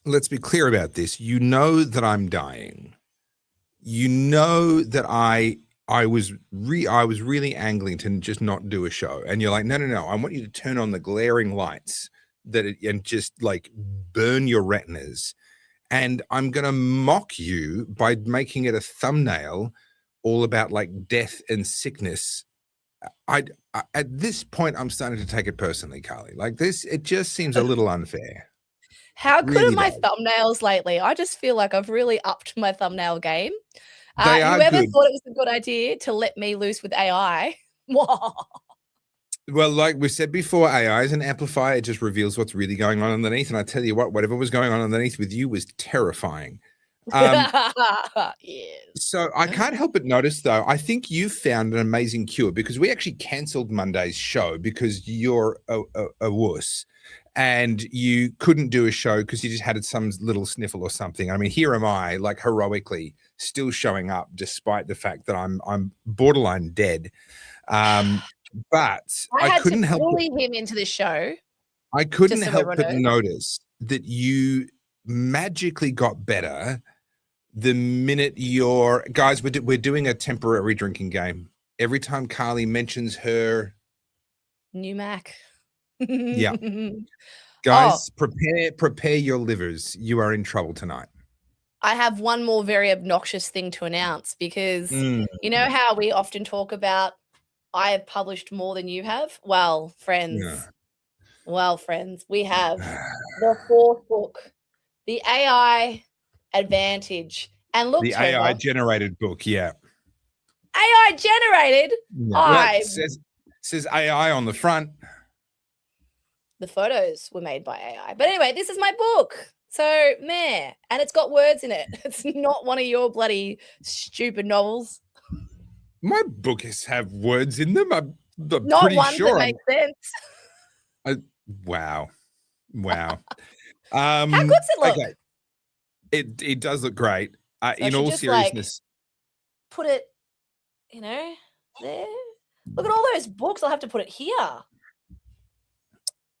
let's be clear about this. You know that I'm dying. You know that I was really angling to just not do a show, and you're like, no, I want you to turn on the glaring lights and just like burn your retinas, and I'm gonna mock you by making it a thumbnail all about like death and sickness. I at this point I'm starting to take it personally, Carly. Like this, it just seems a little unfair. How good Really are my does. thumbnails lately? I just feel like I've really upped my thumbnail game. They are whoever good. thought it was a good idea to let me loose with AI? Well, like we said before, AI is an amplifier. It just reveals what's really going on underneath. And I tell you what, whatever was going on underneath with you was terrifying. Yes. So I can't help but notice, though, I think you found an amazing cure because we actually cancelled Monday's show because you're a wuss and you couldn't do a show because you just had some little sniffle or something. I mean, here am I, like heroically still showing up despite the fact that I'm borderline dead. But I couldn't had to help bully him into the show. I couldn't help but notice that you magically got better the minute guys, we're doing a temporary drinking game. Every time Carly mentions her new Mac. Yeah. Guys, prepare your livers. You are in trouble tonight. I have one more very obnoxious thing to announce because you know how we often talk about I have published more than you have? Well, friends. Yeah. Well, friends, we have the fourth book, The AI Advantage. And look, the Topher, AI generated book, yeah. AI generated? Yeah. Well, says AI on the front. The photos were made by AI. But anyway, this is my book. So, meh. And it's got words in it. It's not one of your bloody stupid novels. My books have words in them. I'm not pretty ones sure. That make sense. Wow. How good's it look? Okay. It does look great. So in all seriousness, like, put it, there. Look at all those books. I'll have to put it here.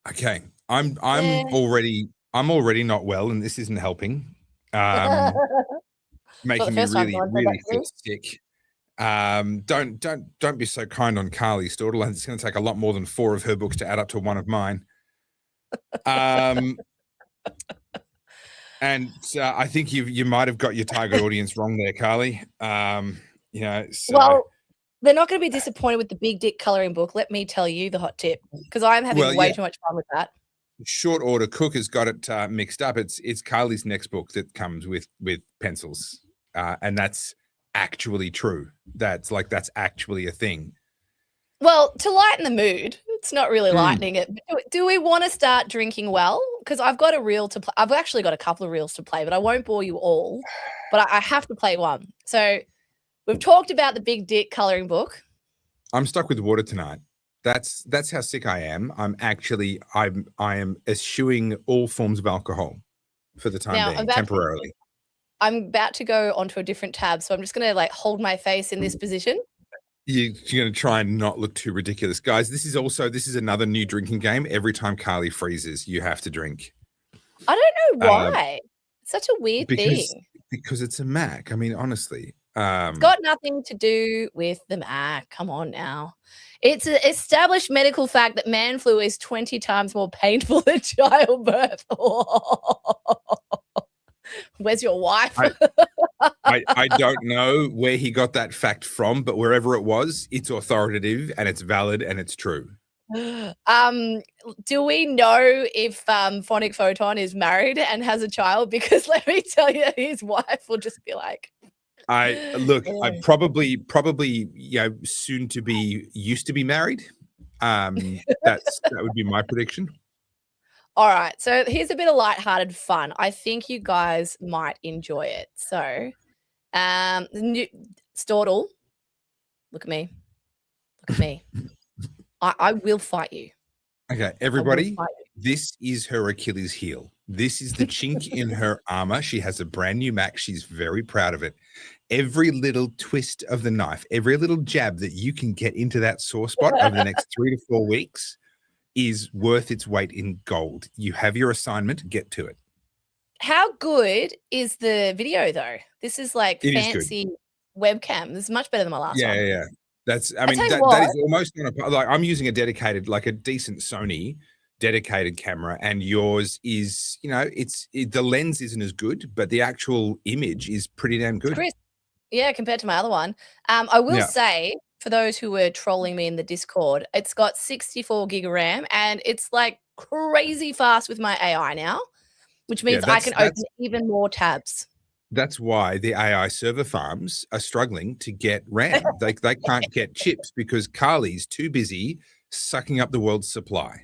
Okay, I'm already not well, and this isn't helping. Making me really feel sick. Don't be so kind on Carly Stortler. It's going to take a lot more than 4 of her books to add up to one of mine. And I think you might have got your target audience wrong there, Carly. Well, they're not going to be disappointed with the big dick coloring book. Let me tell you the hot tip, because I'm having way too much fun with that. Short order, Cook has got it mixed up. It's Carly's next book that comes with pencils, and that's actually true. That's actually a thing. Well, to lighten the mood, it's not really lightening it. Do we want to start drinking well? Because I've got a reel to play. I've actually got a couple of reels to play, but I won't bore you all. But I have to play one. So we've talked about the big dick coloring book. I'm stuck with water tonight. That's how sick I am. I am eschewing all forms of alcohol for the time being, temporarily. I'm about to go onto a different tab, so I'm just going to hold my face in this position. You're going to try and not look too ridiculous. Guys, this is another new drinking game. Every time Carly freezes, you have to drink. I don't know why. It's such a weird thing. Because it's a Mac. I mean, honestly. It's got nothing to do with the Mac. Come on now. It's an established medical fact that man flu is 20 times more painful than childbirth. Where's your wife? I don't know where he got that fact from, but wherever it was, it's authoritative and it's valid and it's true. Do we know if Phonic Photon is married and has a child? Because let me tell you, his wife will just be like, I probably soon to be used to be married. That would be my prediction. All right, so here's a bit of lighthearted fun. I think you guys might enjoy it. So, Stortle, look at me. I will fight you. Okay, everybody, this is her Achilles heel. This is the chink in her armor. She has a brand new Mac. She's very proud of it. Every little twist of the knife, every little jab that you can get into that sore spot over the next 3 to 4 weeks is worth its weight in gold. You have your assignment. Get to it. How good is the video though? This is like It is good. fancy webcam. This is much better than my last one. Yeah. That's, I I mean, tell you that what, is almost on a, like, I'm using a dedicated, like a decent Sony dedicated camera, and yours is, you know, the lens isn't as good, but the actual image is pretty damn good. Chris, yeah, compared to my other one. I will Yeah. say, for those who were trolling me in the Discord, it's got 64 gig of RAM and it's like crazy fast with my AI now, which means I can open even more tabs. That's why the AI server farms are struggling to get RAM. They can't get chips because Carly's too busy sucking up the world's supply.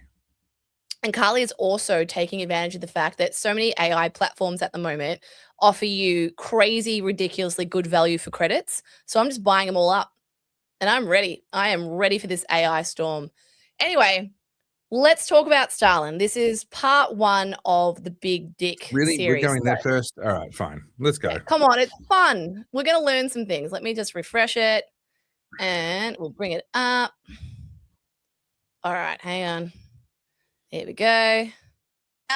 And Carly is also taking advantage of the fact that so many AI platforms at the moment offer you crazy, ridiculously good value for credits. So I'm just buying them all up and I'm ready. I am ready for this AI storm. Anyway, let's talk about Stalin. This is part 1 of the Big Dick Really? series. We're going there first? All right, fine. Let's go. Yeah, come on, it's fun. We're going to learn some things. Let me just refresh it and we'll bring it up. All right, hang on. Here we go.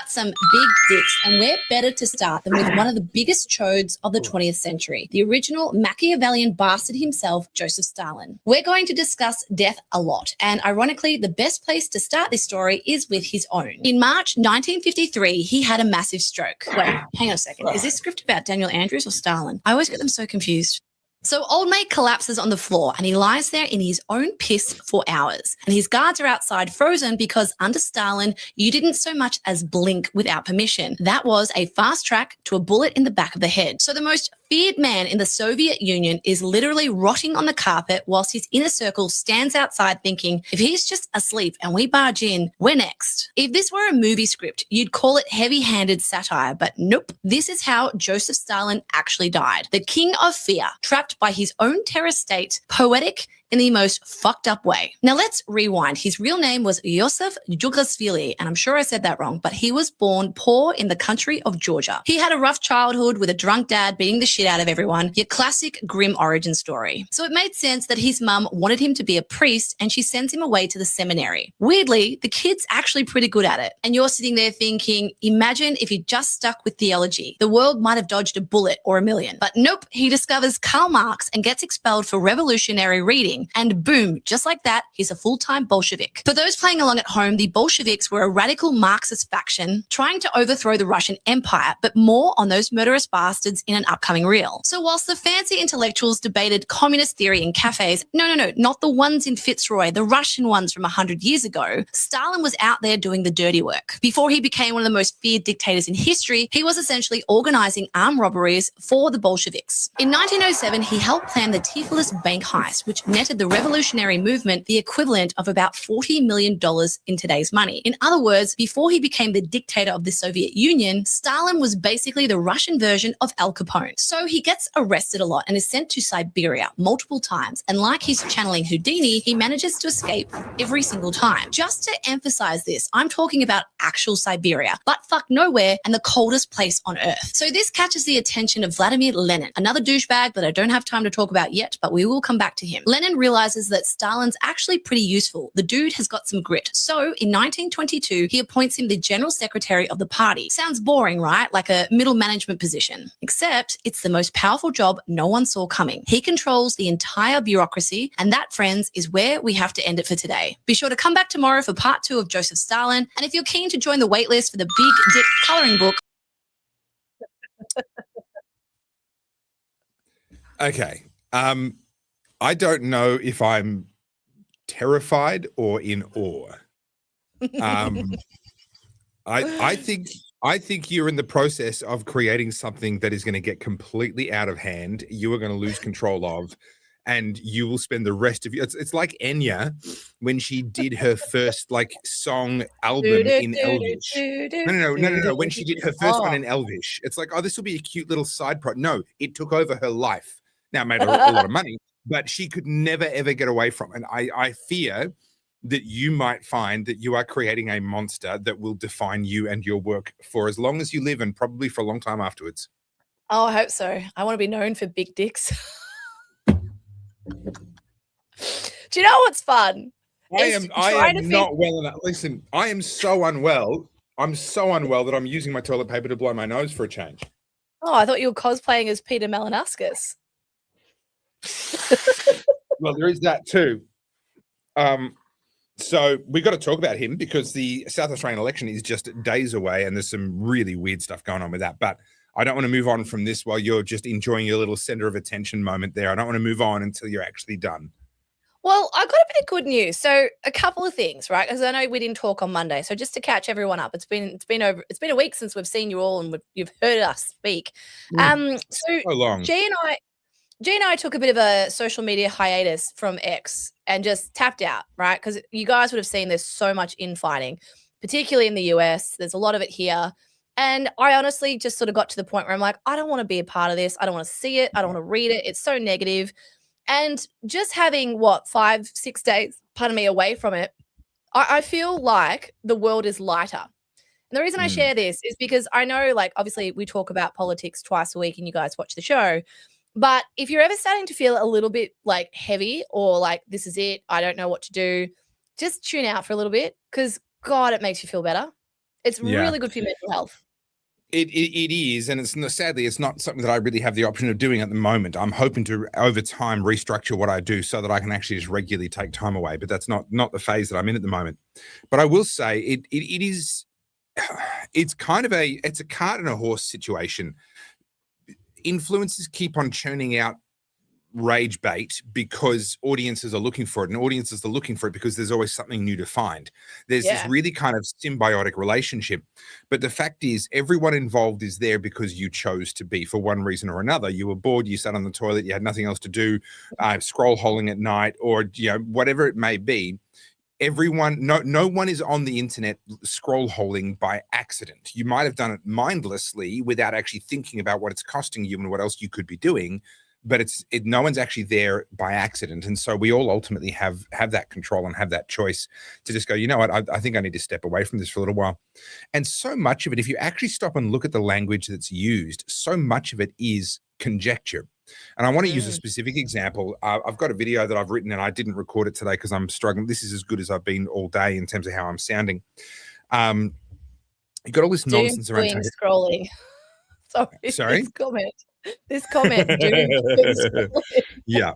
Some big dicks, and where better to start than with one of the biggest chodes of the 20th century, the original Machiavellian bastard himself, Joseph Stalin. We're going to discuss death a lot, and ironically, the best place to start this story is with his own. In March 1953, he had a massive stroke. Wait, hang on a second. Is this script about Daniel Andrews or Stalin? I always get them so confused. So old mate collapses on the floor and he lies there in his own piss for hours. And his guards are outside frozen because under Stalin, you didn't so much as blink without permission. That was a fast track to a bullet in the back of the head. So the most feared man in the Soviet Union is literally rotting on the carpet whilst his inner circle stands outside thinking, if he's just asleep and we barge in, we're next. If this were a movie script, you'd call it heavy-handed satire, but nope. This is how Joseph Stalin actually died. The king of fear, trapped by his own terror state, poetic in the most fucked up way. Now let's rewind. His real name was Yosef Jugashvili, and I'm sure I said that wrong, but he was born poor in the country of Georgia. He had a rough childhood with a drunk dad beating the shit out of everyone, your classic grim origin story. So it made sense that his mum wanted him to be a priest and she sends him away to the seminary. Weirdly, the kid's actually pretty good at it. And you're sitting there thinking, imagine if he just stuck with theology. The world might have dodged a bullet or a million. But nope, he discovers Karl Marx and gets expelled for revolutionary reading. And boom, just like that, he's a full-time Bolshevik. For those playing along at home, the Bolsheviks were a radical Marxist faction trying to overthrow the Russian Empire, but more on those murderous bastards in an upcoming reel. So whilst the fancy intellectuals debated communist theory in cafes, no, not the ones in Fitzroy, the Russian ones from 100 years ago, Stalin was out there doing the dirty work. Before he became one of the most feared dictators in history, he was essentially organizing armed robberies for the Bolsheviks. In 1907, he helped plan the Tiflis bank heist, which netted the revolutionary movement the equivalent of about $40 million in today's money. In other words, before he became the dictator of the Soviet Union, Stalin was basically the Russian version of Al Capone. So he gets arrested a lot and is sent to Siberia multiple times. And like he's channeling Houdini, he manages to escape every single time. Just to emphasize this, I'm talking about actual Siberia, but fuck nowhere and the coldest place on earth. So this catches the attention of Vladimir Lenin, another douchebag that I don't have time to talk about yet, but we will come back to him. Lenin realizes that Stalin's actually pretty useful. The dude has got some grit. So in 1922, he appoints him the general secretary of the party. Sounds boring, right? Like a middle management position. Except it's the most powerful job no one saw coming. He controls the entire bureaucracy, and that, friends, is where we have to end it for today. Be sure to come back tomorrow for part 2 of Joseph Stalin, and if you're keen to join the waitlist for the Big Dick coloring book. Okay. I don't know if I'm terrified or in awe. I think you're in the process of creating something that is going to get completely out of hand. You are going to lose control of, and you will spend the rest of you. It's like Enya when she did her first song album in Elvish. No. When she did her first one in Elvish, it's like, oh, this will be a cute little side project. No, it took over her life. Now it made her a lot of money, but she could never ever get away from it. And I fear that you might find that you are creating a monster that will define you and your work for as long as you live, and probably for a long time afterwards. Oh, I hope so. I want to be known for big dicks. Do you know what's fun? I am not well enough. Listen, I am so unwell. I'm so unwell that I'm using my toilet paper to blow my nose for a change. Oh, I thought you were cosplaying as Peter Malinowskis. Well, there is that too. So we got to talk about him because the South Australian election is just days away and there's some really weird stuff going on with that. But I don't want to move on from this while you're just enjoying your little center of attention moment there. I don't want to move on until you're actually done. Well, I got a bit of good news. So a couple of things, right? Because I know we didn't talk on Monday. So just to catch everyone up, it's been a week since we've seen you all and you've heard us speak. So long. G and I took a bit of a social media hiatus from X and just tapped out, right? Because you guys would have seen there's so much infighting, particularly in the US. There's a lot of it here. And I honestly just sort of got to the point where I'm like, I don't want to be a part of this. I don't want to see it. I don't want to read it. It's so negative. And just having 5-6 days, pardon me, away from it, I feel like the world is lighter. And the reason I share this is because I know, like, obviously we talk about politics twice a week and you guys watch the show. But if you're ever starting to feel a little bit like heavy or like this is it, I don't know what to do, just tune out for a little bit because, God, it makes you feel better. It's really good for your mental health. It is, and sadly, it's not something that I really have the option of doing at the moment. I'm hoping to, over time, restructure what I do so that I can actually just regularly take time away, but that's not the phase that I'm in at the moment. But I will say it is, it's kind of it's a cart and a horse situation. Influencers keep on churning out rage bait because audiences are looking for it, and audiences are looking for it because there's always something new to find. There's this really kind of symbiotic relationship, but the fact is everyone involved is there because you chose to be for one reason or another. You were bored, you sat on the toilet, you had nothing else to do, scroll holing at night, or whatever it may be. Everyone, no one is on the internet scroll holing by accident. You might have done it mindlessly without actually thinking about what it's costing you and what else you could be doing, but no one's actually there by accident. And so we all ultimately have that control and have that choice to just go, you know what, I think I need to step away from this for a little while. And so much of it, if you actually stop and look at the language that's used, so much of it is conjecture. And I want to use a specific example. I've got a video that I've written and I didn't record it today because I'm struggling. This is as good as I've been all day in terms of how I'm sounding. You got all this nonsense around scrolling. Sorry. This comment. Yeah.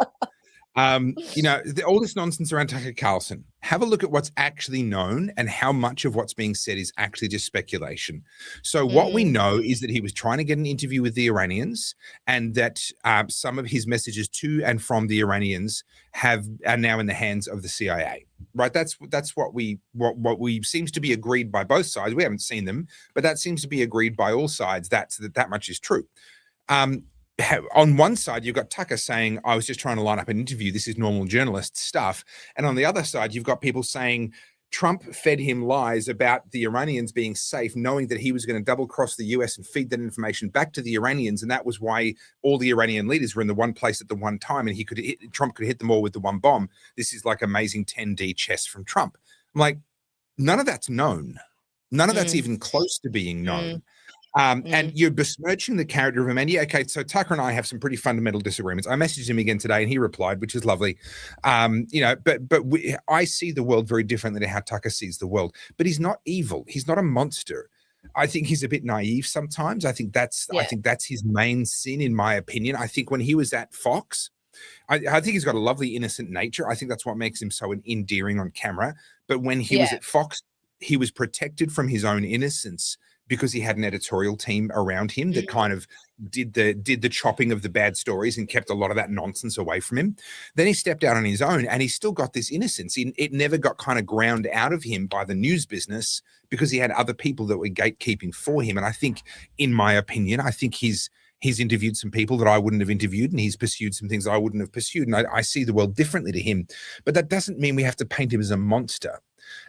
All this nonsense around Tucker Carlson. Have a look at what's actually known and how much of what's being said is actually just speculation. So what we know is that he was trying to get an interview with the Iranians, and that some of his messages to and from the Iranians are now in the hands of the CIA. Right? That's what we seems to be agreed by both sides. We haven't seen them, but that seems to be agreed by all sides. That much is true. On one side, you've got Tucker saying, I was just trying to line up an interview. This is normal journalist stuff. And on the other side, you've got people saying Trump fed him lies about the Iranians being safe, knowing that he was going to double cross the US and feed that information back to the Iranians. And that was why all the Iranian leaders were in the one place at the one time. And Trump could hit them all with the one bomb. This is like amazing 10D chess from Trump. I'm like, none of that's known. None of that's even close to being known. And you're besmirching the character of him. And okay, so Tucker and I have some pretty fundamental disagreements. I messaged him again today and he replied, which is lovely. But I see the world very differently to how Tucker sees the world. But he's not evil. He's not a monster. I think he's a bit naive sometimes. I think that's his main sin, in my opinion. I think when he was at Fox, I think he's got a lovely, innocent nature. I think that's what makes him so endearing on camera. But when he was at Fox, he was protected from his own innocence because he had an editorial team around him that kind of did the chopping of the bad stories and kept a lot of that nonsense away from him. Then he stepped out on his own and he still got this innocence. It never got kind of ground out of him by the news business because he had other people that were gatekeeping for him. And I think, in my opinion, he's interviewed some people that I wouldn't have interviewed, and he's pursued some things that I wouldn't have pursued. And I see the world differently to him. But that doesn't mean we have to paint him as a monster.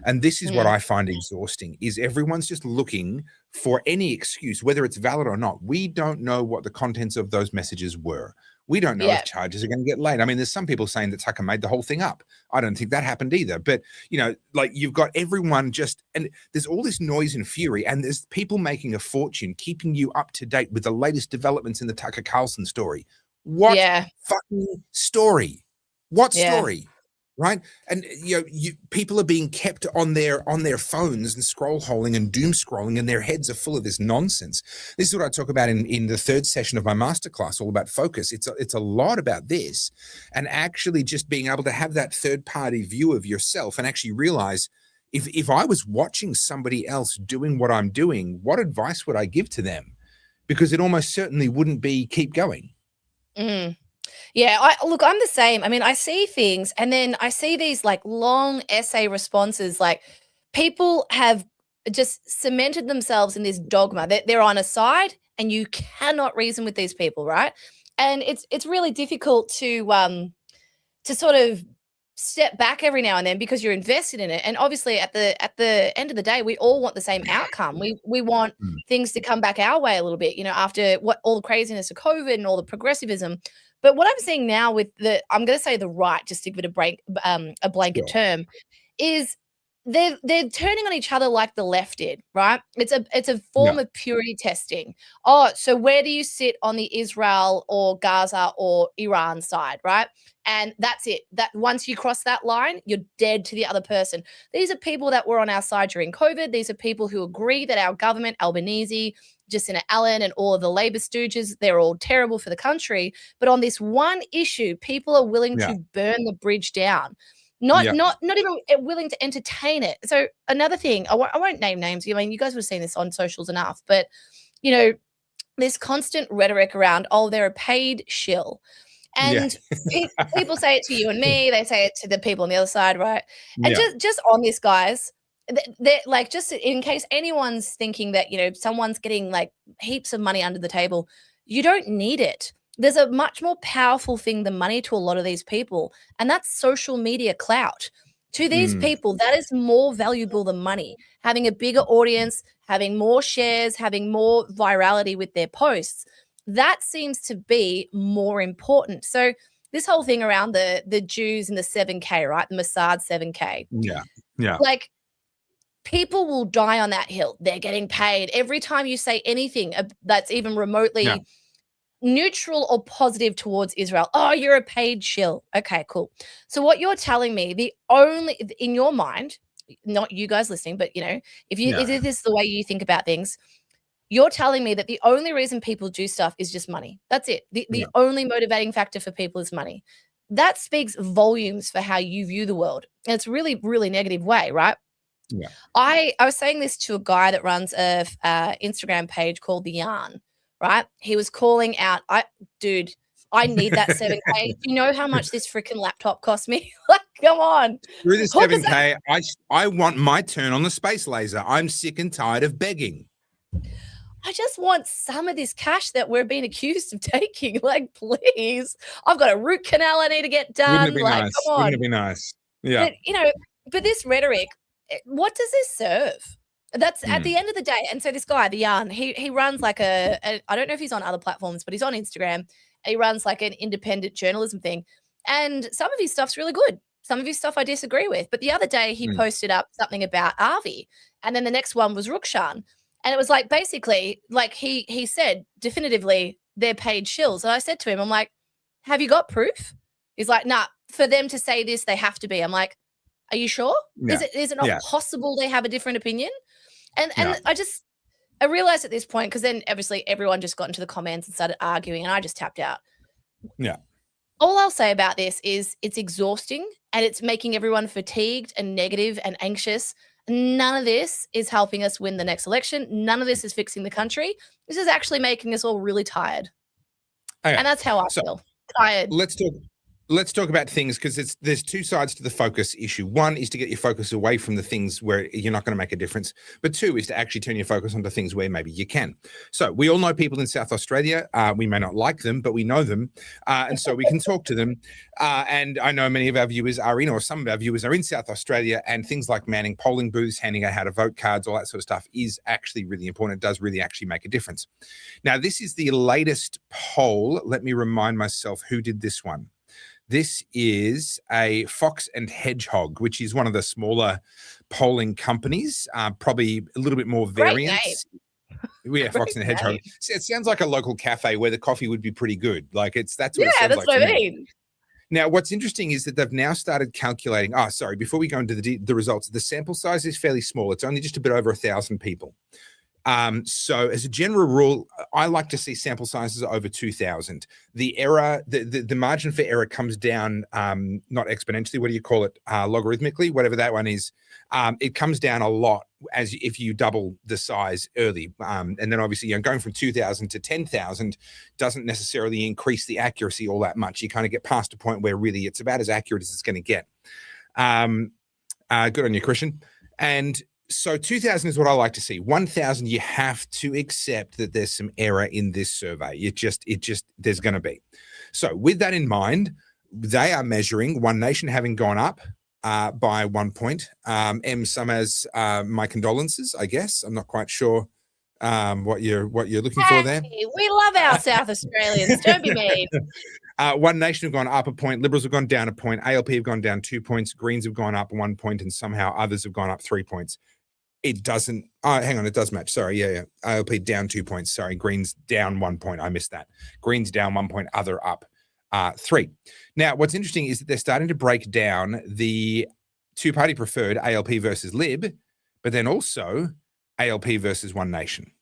And this is what I find exhausting, is everyone's just looking for any excuse, whether it's valid or not. We don't know what the contents of those messages were. We don't know if charges are going to get laid. I mean, there's some people saying that Tucker made the whole thing up. I don't think that happened either. But, you've got everyone and there's all this noise and fury, and there's people making a fortune, keeping you up to date with the latest developments in the Tucker Carlson story. What fucking story? What story? right? And people are being kept on their phones and scroll holing and doom scrolling, and their heads are full of this nonsense. This is what I talk about in the third session of my masterclass, all about focus. It's a lot about this, and actually just being able to have that third party view of yourself and actually realize, if I was watching somebody else doing what I'm doing, what advice would I give to them? Because it almost certainly wouldn't be keep going. Yeah, I'm the same. I mean, I see things and then I see these like long essay responses, like people have just cemented themselves in this dogma that they're on a side and you cannot reason with these people, right? And it's really difficult to sort of step back every now and then because you're invested in it. And obviously at the end of the day, we all want the same outcome. We want things to come back our way a little bit, after what all the craziness of COVID and all the progressivism. But what I'm seeing now with I'm going to say the right, just to give it a blanket term, is they're turning on each other like the left did, right? It's a form of purity testing. Oh, so where do you sit on the Israel or Gaza or Iran side, right? And that's it. That once you cross that line, you're dead to the other person. These are people that were on our side during COVID. These are people who agree that our government, Albanese, Jacinta Allen, and all of the Labor stooges, they're all terrible for the country. But on this one issue, people are willing to burn the bridge down. Not even willing to entertain it. So another thing, I won't name names. I mean, you guys would have seen this on socials enough, but this constant rhetoric around, they're a paid shill. And people say it to you and me, they say it to the people on the other side, right? And just on this, guys, they're like, just in case anyone's thinking that, someone's getting like heaps of money under the table, you don't need it. There's a much more powerful thing than money to a lot of these people, and that's social media clout. To these people, that is more valuable than money. Having a bigger audience, having more shares, having more virality with their posts, that seems to be more important. So this whole thing around the Jews and the 7K, right? The Mossad 7K. Yeah. Like, people will die on that hill. They're getting paid. Every time you say anything that's even remotely neutral or positive towards Israel, you're a paid shill. Okay, cool. So what you're telling me, in your mind, not you guys listening, but if this is the way you think about things, you're telling me that the only reason people do stuff is just money. That's it. The only motivating factor for people is money. That speaks volumes for how you view the world. And it's really, really negative way, right? Yeah. I was saying this to a guy that runs a Instagram page called The Yarn, right? He was calling out, I need that 7K. Do you know how much this freaking laptop cost me? Like, come on. Through this 7K, I want my turn on the space laser. I'm sick and tired of begging. I just want some of this cash that we're being accused of taking. Like, please. I've got a root canal I need to get done. Wouldn't it be nice? Come on. Wouldn't it be nice? Yeah. But this rhetoric, what does this serve? That's at the end of the day. And so this guy, The Yarn, he runs like I don't know if he's on other platforms, but he's on Instagram. He runs like an independent journalism thing. And some of his stuff's really good. Some of his stuff I disagree with. But the other day he posted up something about Avi. And then the next one was Rukshan. And it was like, basically, like he said definitively they're paid shills. And I said to him, I'm like, have you got proof? He's like, nah, for them to say this, they have to be. I'm like, are you sure? Yeah. Is it not possible they have a different opinion? And I realized at this point, because then obviously everyone just got into the comments and started arguing and I just tapped out. Yeah. All I'll say about this is it's exhausting and it's making everyone fatigued and negative and anxious. None of this is helping us win the next election. None of this is fixing the country. This is actually making us all really tired. Okay. And that's how I feel. Tired. Let's talk about things, because there's two sides to the focus issue. One is to get your focus away from the things where you're not going to make a difference. But two is to actually turn your focus onto things where maybe you can. So we all know people in South Australia. We may not like them, but we know them. And so we can talk to them. And I know many of our viewers are or some of our viewers are in South Australia, and things like manning polling booths, handing out how to vote cards, all that sort of stuff is actually really important. It does really actually make a difference. Now, this is the latest poll. Let me remind myself who did this one. This is a Fox and Hedgehog, which is one of the smaller polling companies, probably a little bit more variance. Yeah, Fox and Hedgehog. It sounds like a local cafe where the coffee would be pretty good. Like that's what it sounds like. What I mean. Now, what's interesting is that they've now started calculating. Before we go into the results, the sample size is fairly small. It's only just a bit over 1,000 people. So as a general rule, I like to see sample sizes over 2,000. The error, the margin for error comes down, not exponentially. What do you call it? Logarithmically, whatever that one is. It comes down a lot as if you double the size early. And then obviously, going from 2,000 to 10,000 doesn't necessarily increase the accuracy all that much. You kind of get past a point where really it's about as accurate as it's going to get. Good on you, Christian. And so 2,000 is what I like to see. 1,000, you have to accept that there's some error in this survey. There's going to be. So with that in mind, they are measuring One Nation having gone up by 1 point. M Summers, my condolences, I guess. I'm not quite sure what you're looking for there. We love our South Australians. Don't be mean. One Nation have gone up a point. Liberals have gone down a point. ALP have gone down 2 points. Greens have gone up 1 point, and somehow others have gone up 3 points. It doesn't. Hang on, it does match. Sorry, yeah. ALP down 2 points. Sorry, Greens down 1 point. I missed that. Greens down 1 point. Other up 3. Now, what's interesting is that they're starting to break down the two-party preferred ALP versus Lib, but then also ALP versus One Nation.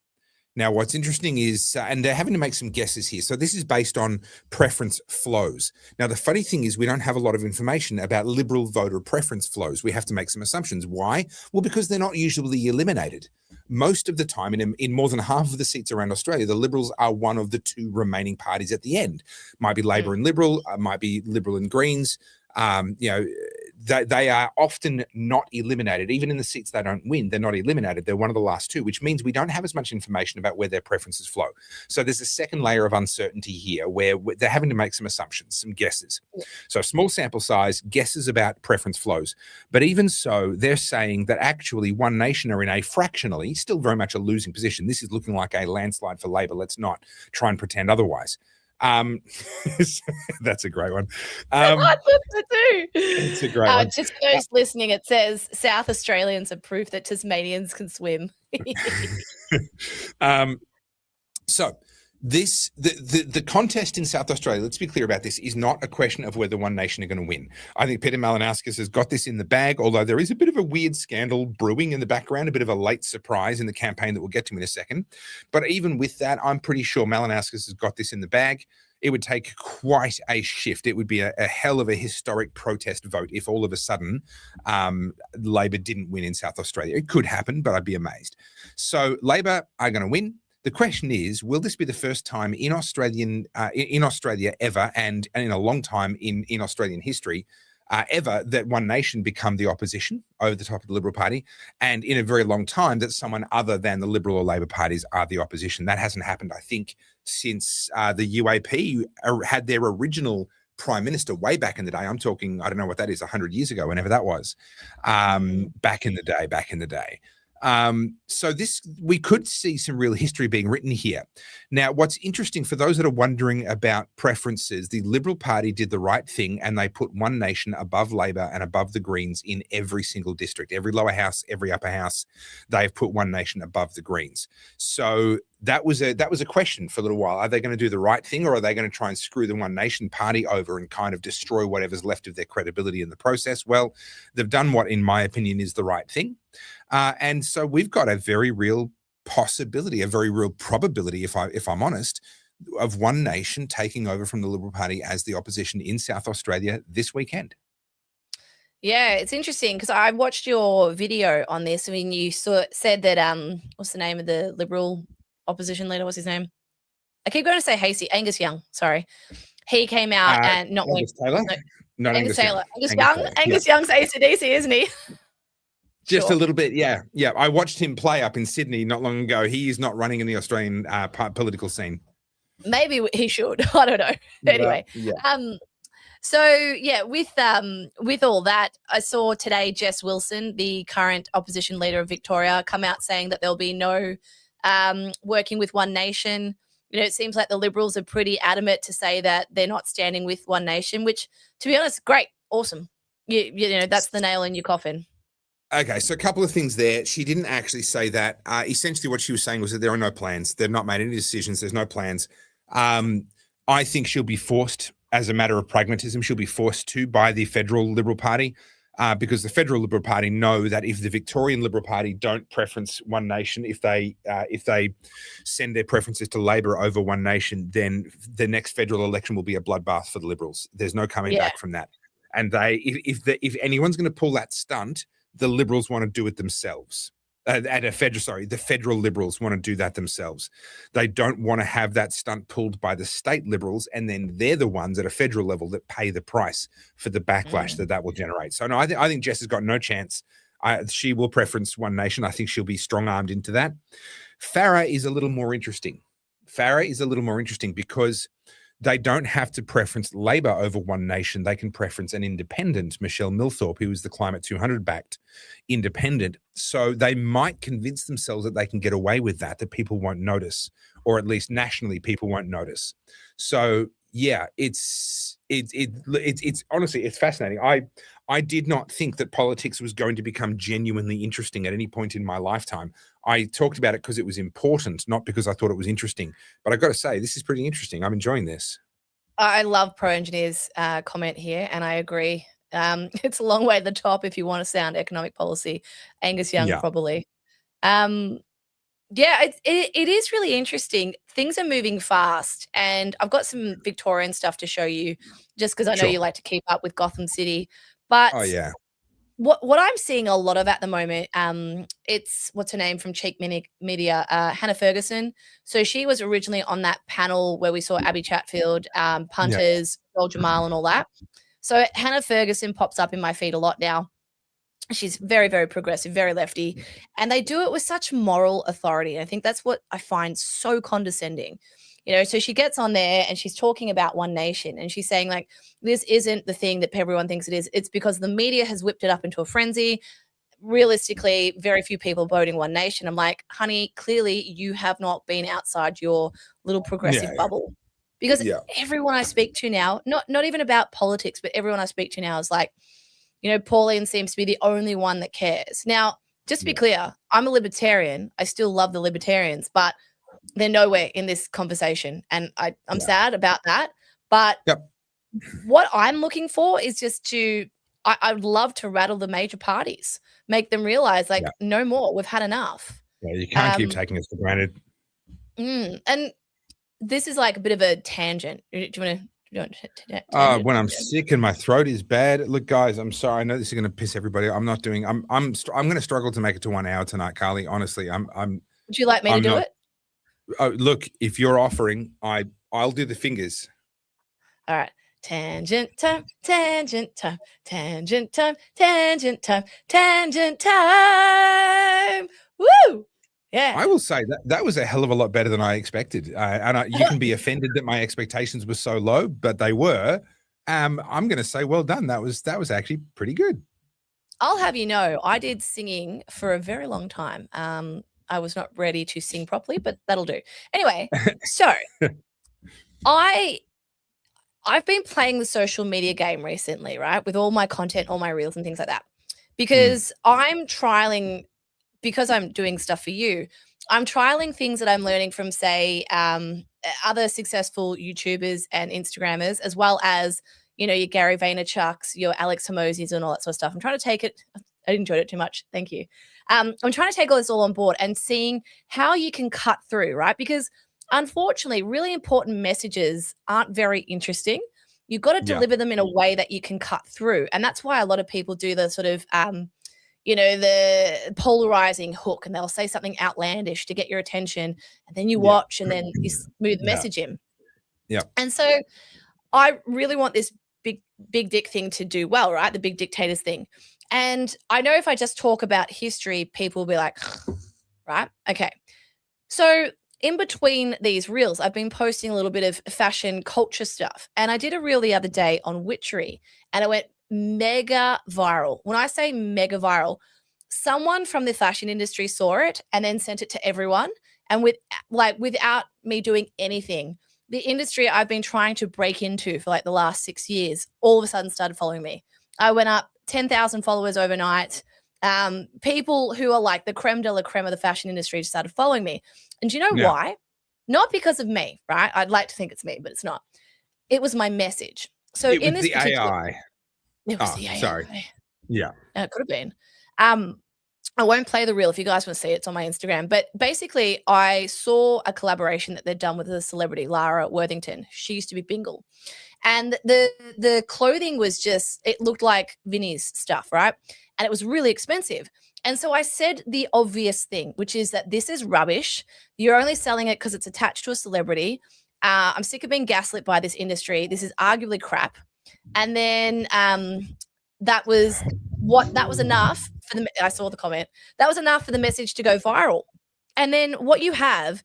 Now, what's interesting is, and they're having to make some guesses here. So this is based on preference flows. Now, the funny thing is we don't have a lot of information about Liberal voter preference flows. We have to make some assumptions. Why? Well, because they're not usually eliminated. Most of the time, in more than half of the seats around Australia, the Liberals are one of the two remaining parties at the end. Might be Labor and Liberal, might be Liberal and Greens. They are often not eliminated. Even in the seats they don't win, they're not eliminated. They're one of the last two, which means we don't have as much information about where their preferences flow. So there's a second layer of uncertainty here where they're having to make some assumptions, some guesses. Yeah. So small sample size, guesses about preference flows. But even so, they're saying that actually One Nation are in a fractionally, still very much a losing position. This is looking like a landslide for Labor. Let's not try and pretend otherwise. That's a great one. I thought so too. It's a great one. Just for those listening, it says South Australians are proof that Tasmanians can swim. So the contest in South Australia, let's be clear about this, is not a question of whether One Nation are going to win. I think Peter Malinauskas has got this in the bag, although there is a bit of a weird scandal brewing in the background, a bit of a late surprise in the campaign that we'll get to in a second. But even with that, I'm pretty sure Malinauskas has got this in the bag. It would take quite a shift. It would be a hell of a historic protest vote if all of a sudden Labor didn't win in South Australia. It could happen, but I'd be amazed. So Labor are going to win. The question is, will this be the first time in Australia ever, and in a long time in Australian history, ever, that One Nation become the opposition over the top of the Liberal Party, and in a very long time that someone other than the Liberal or Labor parties are the opposition? That hasn't happened, I think, since the UAP had their original Prime Minister way back in the day. I'm talking, I don't know what that is, 100 years ago, whenever that was, back in the day. So we could see some real history being written here. Now, what's interesting for those that are wondering about preferences, the Liberal Party did the right thing and they put One Nation above Labor and above the Greens in every single district, every lower house, every upper house. They've put One Nation above the Greens. So that was a question for a little while. Are they going to do the right thing, or are they going to try and screw the One Nation party over and kind of destroy whatever's left of their credibility in the process? Well, they've done what, in my opinion, is the right thing. And so we've got a very real possibility, a very real probability, if I'm honest, of One Nation taking over from the Liberal Party as the opposition in South Australia this weekend. Yeah, it's interesting because I watched your video on this. I mean, you said that what's the name of the Liberal opposition leader? What's his name? I keep going to say Hasty. Angus Young. Sorry, he came out and not Angus Taylor. No, Angus Taylor. Angus Young's AC/DC, isn't he? Just a little bit, yeah. I watched him play up in Sydney not long ago. He is not running in the Australian political scene. Maybe he should. I don't know. Anyway, so yeah, with all that, I saw today Jess Wilson, the current opposition leader of Victoria, come out saying that there'll be no working with One Nation. You know, it seems like the Liberals are pretty adamant to say that they're not standing with One Nation, which, to be honest, great, awesome. You know, that's the nail in your coffin. Okay, so a couple of things there. She didn't actually say that. Essentially what she was saying was that there are no plans. They've not made any decisions. There's no plans. I think she'll be forced as a matter of pragmatism, she'll be forced to by the federal Liberal Party, because the federal Liberal Party know that if the Victorian Liberal Party don't preference One Nation, if they send their preferences to Labor over One Nation, then the next federal election will be a bloodbath for the Liberals. There's no coming back from that. And if anyone's going to pull that stunt, the Liberals want to do it themselves. The federal Liberals want to do that themselves. They don't want to have that stunt pulled by the state Liberals, and then they're the ones at a federal level that pay the price for the backlash that will generate. So no, I think Jess has got no chance. She will preference One Nation. I think she'll be strong-armed into that. Farah is a little more interesting. Because they don't have to preference Labor over One Nation. They can preference an independent, Michelle Milthorpe, who is the Climate 200-backed independent. So they might convince themselves that they can get away with that people won't notice, or at least nationally people won't notice. So yeah, it's honestly, it's fascinating. I did not think that politics was going to become genuinely interesting at any point in my lifetime. I talked about it because it was important, not because I thought it was interesting. But I've got to say, this is pretty interesting. I'm enjoying this. I love Pro Engineer's comment here, and I agree. It's a long way to the top if you want to sound economic policy. Angus Young, probably. Yeah, it is really interesting. Things are moving fast, and I've got some Victorian stuff to show you just because I know you like to keep up with Gotham City. But what I'm seeing a lot of at the moment, it's what's her name from Cheek Media, Hannah Ferguson. So she was originally on that panel where we saw Abby Chatfield, punters, Joel Jamal and all that. So Hannah Ferguson pops up in my feed a lot now. She's very, very progressive, very lefty, and they do it with such moral authority. I think that's what I find so condescending. So she gets on there and she's talking about One Nation, and she's saying, like, this isn't the thing that everyone thinks it is. It's because the media has whipped it up into a frenzy. Realistically, very few people voting One Nation. I'm like, honey, clearly you have not been outside your little progressive bubble. Because everyone I speak to now, not even about politics, but everyone I speak to now is like, Pauline seems to be the only one that cares. Now, just to be clear, I'm a libertarian. I still love the libertarians, but they're nowhere in this conversation. And I'm sad about that. But what I'm looking for is just I would love to rattle the major parties, make them realize, like, no more. We've had enough. Yeah, you can't keep taking us for granted. And this is like a bit of a tangent. Do you want to? When I'm sick and my throat is bad. Look, guys, I'm sorry. I know this is going to piss everybody. I'm not doing. I'm going to struggle to make it to 1 hour tonight, Carly. Honestly, I'm. Would you like me to do it? Oh, look, if you're offering, I'll do the fingers. All right. Tangent time, tangent time, tangent time, tangent time, tangent time. Woo! Yeah. I will say that was a hell of a lot better than I expected. You can be offended that my expectations were so low, but they were. I'm going to say, well done. That was actually pretty good. I'll have you know, I did singing for a very long time. I was not ready to sing properly, but that'll do. Anyway, so I've been playing the social media game recently, right? With all my content, all my reels and things like that. Because I'm trialing, because I'm doing stuff for you, I'm trialing things that I'm learning from, say, other successful YouTubers and Instagrammers, as well as, your Gary Vaynerchuks, your Alex Hormozis and all that sort of stuff. I'm trying to take it. I enjoyed it too much. Thank you. I'm trying to take all this all on board and seeing how you can cut through, right? Because unfortunately, really important messages aren't very interesting. You've got to deliver them in a way that you can cut through. And that's why a lot of people do the sort of, the polarizing hook, and they'll say something outlandish to get your attention. And then you watch and then you smooth message him. Yeah. And so I really want this big dick thing to do well, right? The big dictators thing. And I know if I just talk about history, people will be like, right? Okay. So in between these reels, I've been posting a little bit of fashion culture stuff. And I did a reel the other day on witchery, and it went mega viral. When I say mega viral, someone from the fashion industry saw it and then sent it to everyone. And without me doing anything, the industry I've been trying to break into for like the last 6 years, all of a sudden started following me. I went up 10,000 followers overnight. People who are like the creme de la creme of the fashion industry just started following me. And do you know why? Not because of me, right? I'd like to think it's me, but it's not. It was my message. So it in was this the particular, AI. it was the AI. Sorry. Yeah. It could have been. I won't play the reel if you guys want to see it. It's on my Instagram. But basically, I saw a collaboration that they'd done with a celebrity, Lara Worthington. She used to be Bingle. And the clothing was just, it looked like Vinny's stuff, right? And it was really expensive. And so I said the obvious thing, which is that this is rubbish. You're only selling it because it's attached to a celebrity. I'm sick of being gaslit by this industry. This is arguably crap. And then that was enough for the, I saw the comment, that was enough for the message to go viral. And then what you have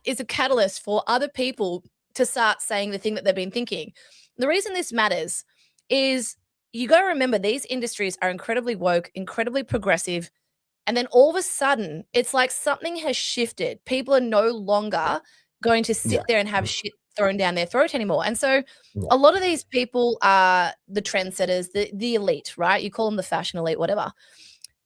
is a catalyst for other people to start saying the thing that they've been thinking. The reason this matters is you got to remember these industries are incredibly woke, incredibly progressive. And then all of a sudden, it's like something has shifted. People are no longer going to sit there and have shit thrown down their throat anymore. And so a lot of these people are the trendsetters, the elite, right? You call them the fashion elite, whatever.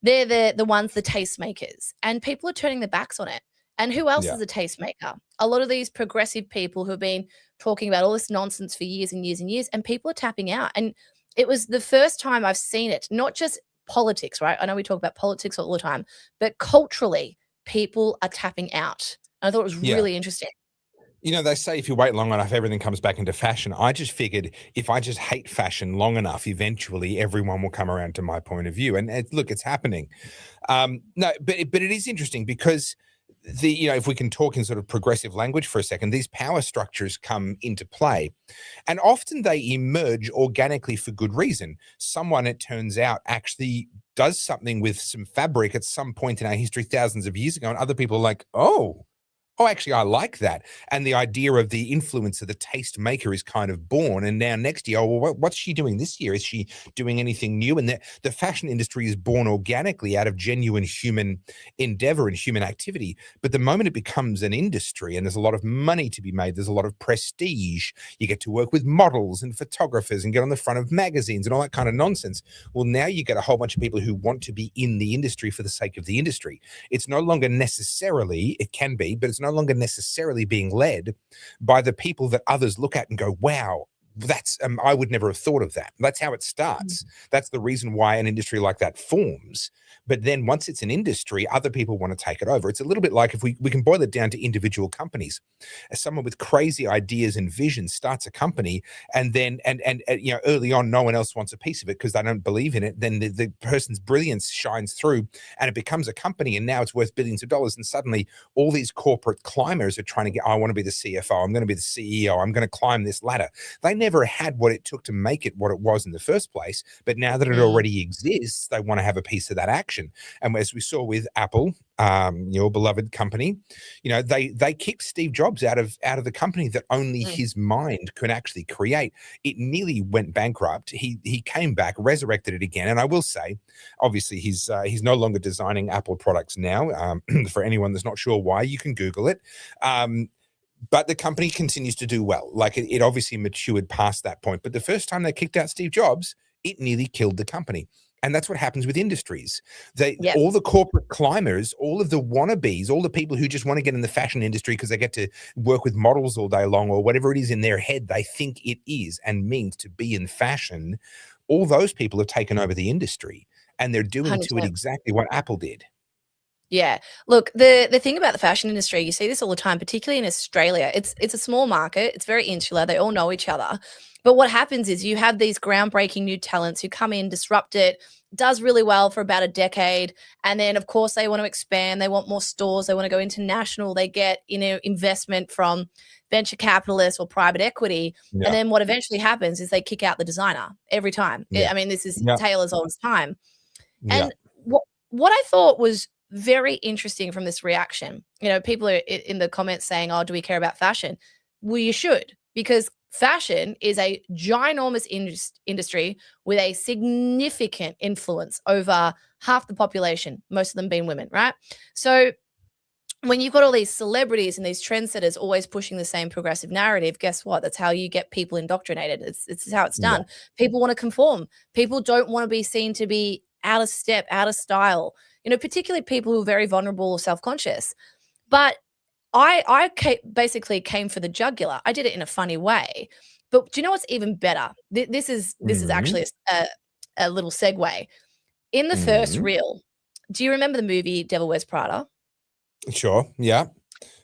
They're the ones, the tastemakers. And people are turning their backs on it. And who else is a tastemaker? A lot of these progressive people who have been talking about all this nonsense for years and years and years, and people are tapping out. And it was the first time I've seen it, not just politics, right? I know we talk about politics all the time, but culturally, people are tapping out. And I thought it was really interesting. You know, they say if you wait long enough, everything comes back into fashion. I just figured if I just hate fashion long enough, eventually everyone will come around to my point of view. And look, it's happening. No, but it is interesting because if we can talk in sort of progressive language for a second, these power structures come into play, and often they emerge organically for good reason. Someone, it turns out, actually does something with some fabric at some point in our history thousands of years ago, and other people are like, oh, actually, I like that. And the idea of the influencer, the taste maker, is kind of born. And now next year, well, what's she doing this year? Is she doing anything new? And the fashion industry is born organically out of genuine human endeavor and human activity. But the moment it becomes an industry and there's a lot of money to be made, there's a lot of prestige, you get to work with models and photographers and get on the front of magazines and all that kind of nonsense. Well, now you get a whole bunch of people who want to be in the industry for the sake of the industry. It's no longer necessarily, it can be, but it's no longer necessarily being led by the people that others look at and go, wow, that's I would never have thought of that. That's how it starts. That's the reason why an industry like that forms. But then once it's an industry, other people want to take it over. It's a little bit like if we can boil it down to individual companies. As someone with crazy ideas and visions starts a company, and then and early on no one else wants a piece of it because they don't believe in it, then the person's brilliance shines through and it becomes a company, and now it's worth billions of dollars, and suddenly all these corporate climbers are trying to get, I want to be the CFO, I'm going to be the CEO, I'm going to climb this ladder. They never had what it took to make it what it was in the first place, but now that it already exists, they want to have a piece of that action. And as we saw with Apple, your beloved company, they kicked Steve Jobs out of the company that only his mind could actually create. It nearly went bankrupt. He came back, resurrected it again. And I will say, obviously, he's no longer designing Apple products now. For anyone that's not sure why, you can Google it. But the company continues to do well. Like it obviously matured past that point. But the first time they kicked out Steve Jobs, it nearly killed the company. And that's what happens with industries. All the corporate climbers, all of the wannabes, all the people who just want to get in the fashion industry because they get to work with models all day long or whatever it is in their head they think it is and means to be in fashion, all those people have taken over the industry, and they're doing 100%. To it exactly what Apple did. Yeah. Look, the thing about the fashion industry, you see this all the time, particularly in Australia. It's a small market. It's very insular. They all know each other. But what happens is you have these groundbreaking new talents who come in, disrupt it, does really well for about a decade. And then, of course, they want to expand. They want more stores. They want to go international. They get, investment from venture capitalists or private equity. Yeah. And then what eventually happens is they kick out the designer every time. Yeah. I mean, this is tale as old as time. Yeah. And what I thought was very interesting from this reaction, people are in the comments saying, oh, do we care about fashion? Well, you should, because fashion is a ginormous industry with a significant influence over half the population, most of them being women, right? So when you've got all these celebrities and these trendsetters always pushing the same progressive narrative, guess what? That's how you get people indoctrinated. It's how it's done. Yeah. People want to conform. People don't want to be seen to be out of step, out of style, particularly people who are very vulnerable or self-conscious. But I basically came for the jugular. I did it in a funny way, But do you know what's even better? This is actually a little segue. In the first reel, do you remember the movie Devil Wears Prada? Sure. Yeah.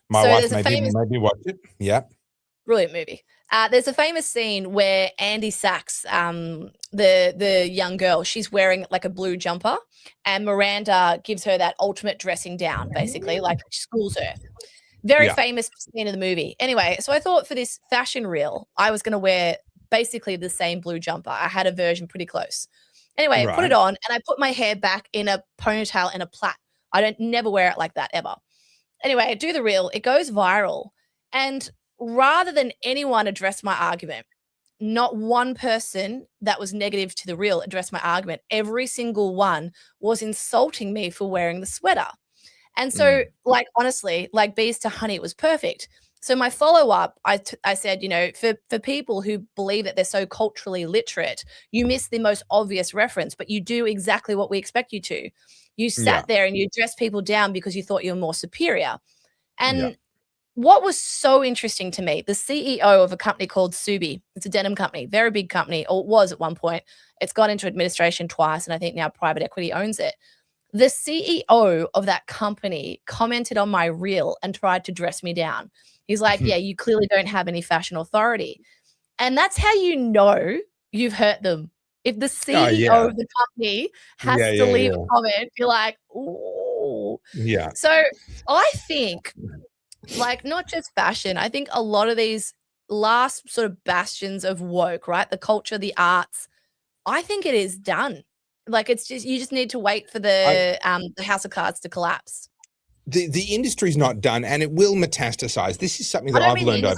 My wife maybe watch it. Yeah. Brilliant movie. There's a famous scene where Andy Sachs, the young girl, she's wearing like a blue jumper, and Miranda gives her that ultimate dressing down, basically, like schools her. Very famous scene of the movie. Anyway, so I thought for this fashion reel, I was going to wear basically the same blue jumper. I had a version pretty close. Anyway, I put it on and I put my hair back in a ponytail and a plait. I never wear it like that ever. Anyway, I do the reel. It goes viral. And rather than anyone address my argument, not one person that was negative to the reel addressed my argument. Every single one was insulting me for wearing the sweater. And so, like, honestly, like bees to honey, it was perfect. So my follow-up, I said, you know, for people who believe that they're so culturally literate, you miss the most obvious reference, but you do exactly what we expect you to. You sat there and you dressed people down because you thought you were more superior. And what was so interesting to me, the CEO of a company called Subi, it's a denim company, very big company, or it was at one point. It's gone into administration twice, and I think now private equity owns it. The CEO of that company commented on my reel and tried to dress me down. He's like, yeah, you clearly don't have any fashion authority. And that's how you know you've hurt them. If the CEO of the company has to leave a comment, you're like, ooh. Yeah. So I think, like, not just fashion, I think a lot of these last sort of bastions of woke, right? The culture, the arts, I think it is done. Like, it's just, you just need to wait for the house of cards to collapse. The industry's not done, and it will metastasize. This is something that I've learned over.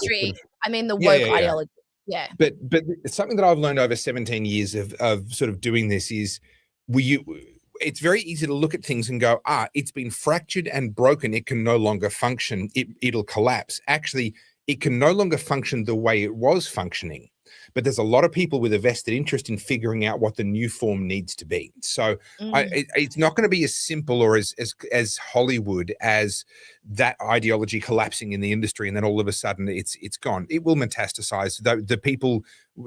I mean the woke ideology. Yeah. But it's something that I've learned over 17 years of sort of doing this is it's very easy to look at things and go, it's been fractured and broken. It can no longer function. It'll collapse. Actually, it can no longer function the way it was functioning. But there's a lot of people with a vested interest in figuring out what the new form needs to be. So it's not going to be as simple or as Hollywood as that ideology collapsing in the industry and then all of a sudden it's gone. It will metastasize. The people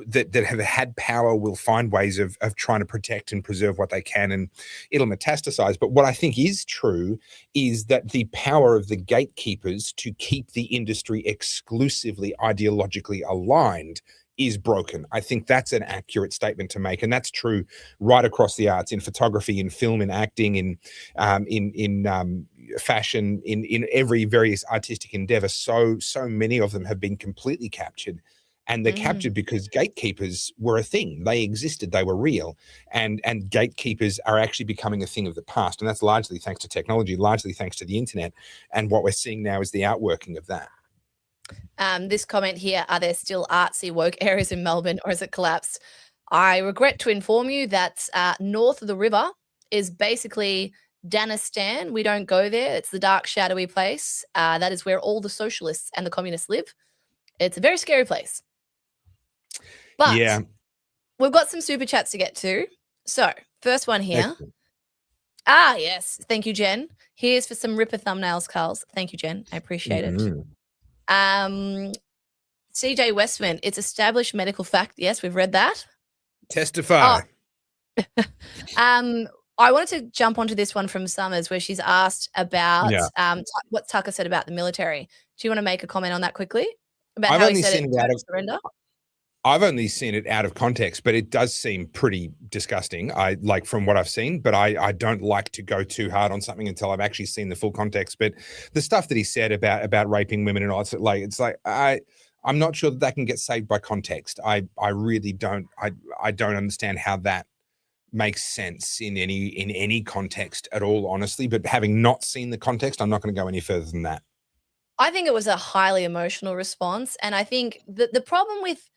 that have had power will find ways of trying to protect and preserve what they can, and it'll metastasize. But what I think is true is that the power of the gatekeepers to keep the industry exclusively ideologically aligned is broken. I think that's an accurate statement to make, and that's true right across the arts, in photography, in film, in acting, in fashion, in every various artistic endeavor. So many of them have been completely captured, and they're captured because gatekeepers were a thing. They existed. They were real, and gatekeepers are actually becoming a thing of the past, and that's largely thanks to technology, largely thanks to the internet. And what we're seeing now is the outworking of that. This comment here, are there still artsy woke areas in Melbourne or has it collapsed? I regret to inform you that north of the river is basically Danistan. We don't go there. It's the dark, shadowy place. That is where all the socialists and the communists live. It's a very scary place. But we've got some super chats to get to. So first one here. Excellent. Yes. Thank you, Jen. Here's for some ripper thumbnails, Carlz. Thank you, Jen. I appreciate it. CJ Westman, it's established medical fact. Yes, we've read that. Testify. I wanted to jump onto this one from Summers where she's asked about what Tucker said about the military. Do you want to make a comment on that quickly? About how he said it out of surrender? I've only seen it out of context, but it does seem pretty disgusting. I like from what I've seen, but I don't like to go too hard on something until I've actually seen the full context. But the stuff that he said about raping women and all, it's like I'm not sure that can get saved by context. I really don't. I don't understand how that makes sense in any context at all, honestly. But having not seen the context, I'm not going to go any further than that. I think it was a highly emotional response, and I think the problem with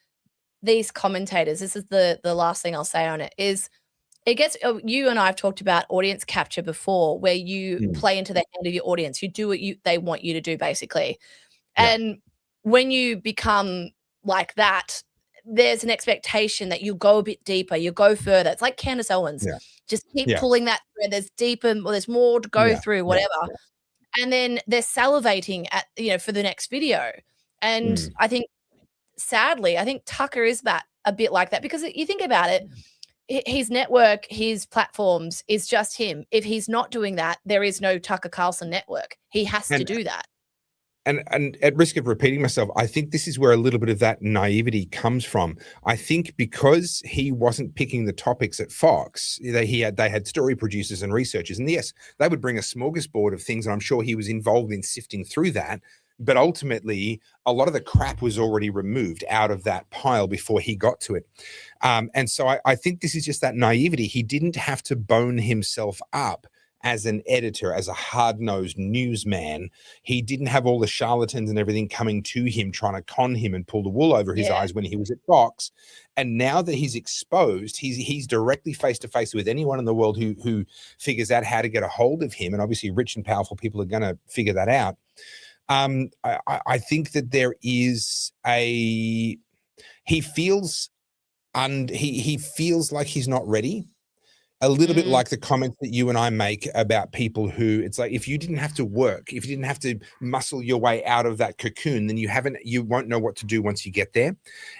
these commentators, this is the last thing I'll say on it, is it gets, you and I have talked about audience capture before, where you play into the hand of your audience. You do what they want you to do, basically. And when you become like that, there's an expectation that you go a bit deeper, you go further. It's like Candace Owens. Just keep pulling that thread. There's deeper, or there's more to go through, whatever. And then they're salivating at, for the next video. And I think sadly, I think Tucker is that a bit like that, because you think about it, his network, his platforms is just him. If he's not doing that, there is no Tucker Carlson network. He has to do that. And at risk of repeating myself, I think this is where a little bit of that naivety comes from. I think because he wasn't picking the topics at Fox, they had story producers and researchers, and yes, they would bring a smorgasbord of things, and I'm sure he was involved in sifting through that. But ultimately, a lot of the crap was already removed out of that pile before he got to it. And so I think this is just that naivety. He didn't have to bone himself up as an editor, as a hard-nosed newsman. He didn't have all the charlatans and everything coming to him, trying to con him and pull the wool over his eyes when he was at Fox. And now that he's exposed, he's directly face-to-face with anyone in the world who figures out how to get a hold of him. And obviously rich and powerful people are going to figure that out. I think that there is he feels like he's not ready. A little bit like the comments that you and I make about people who, it's like, if you didn't have to work, if you didn't have to muscle your way out of that cocoon, then you won't know what to do once you get there.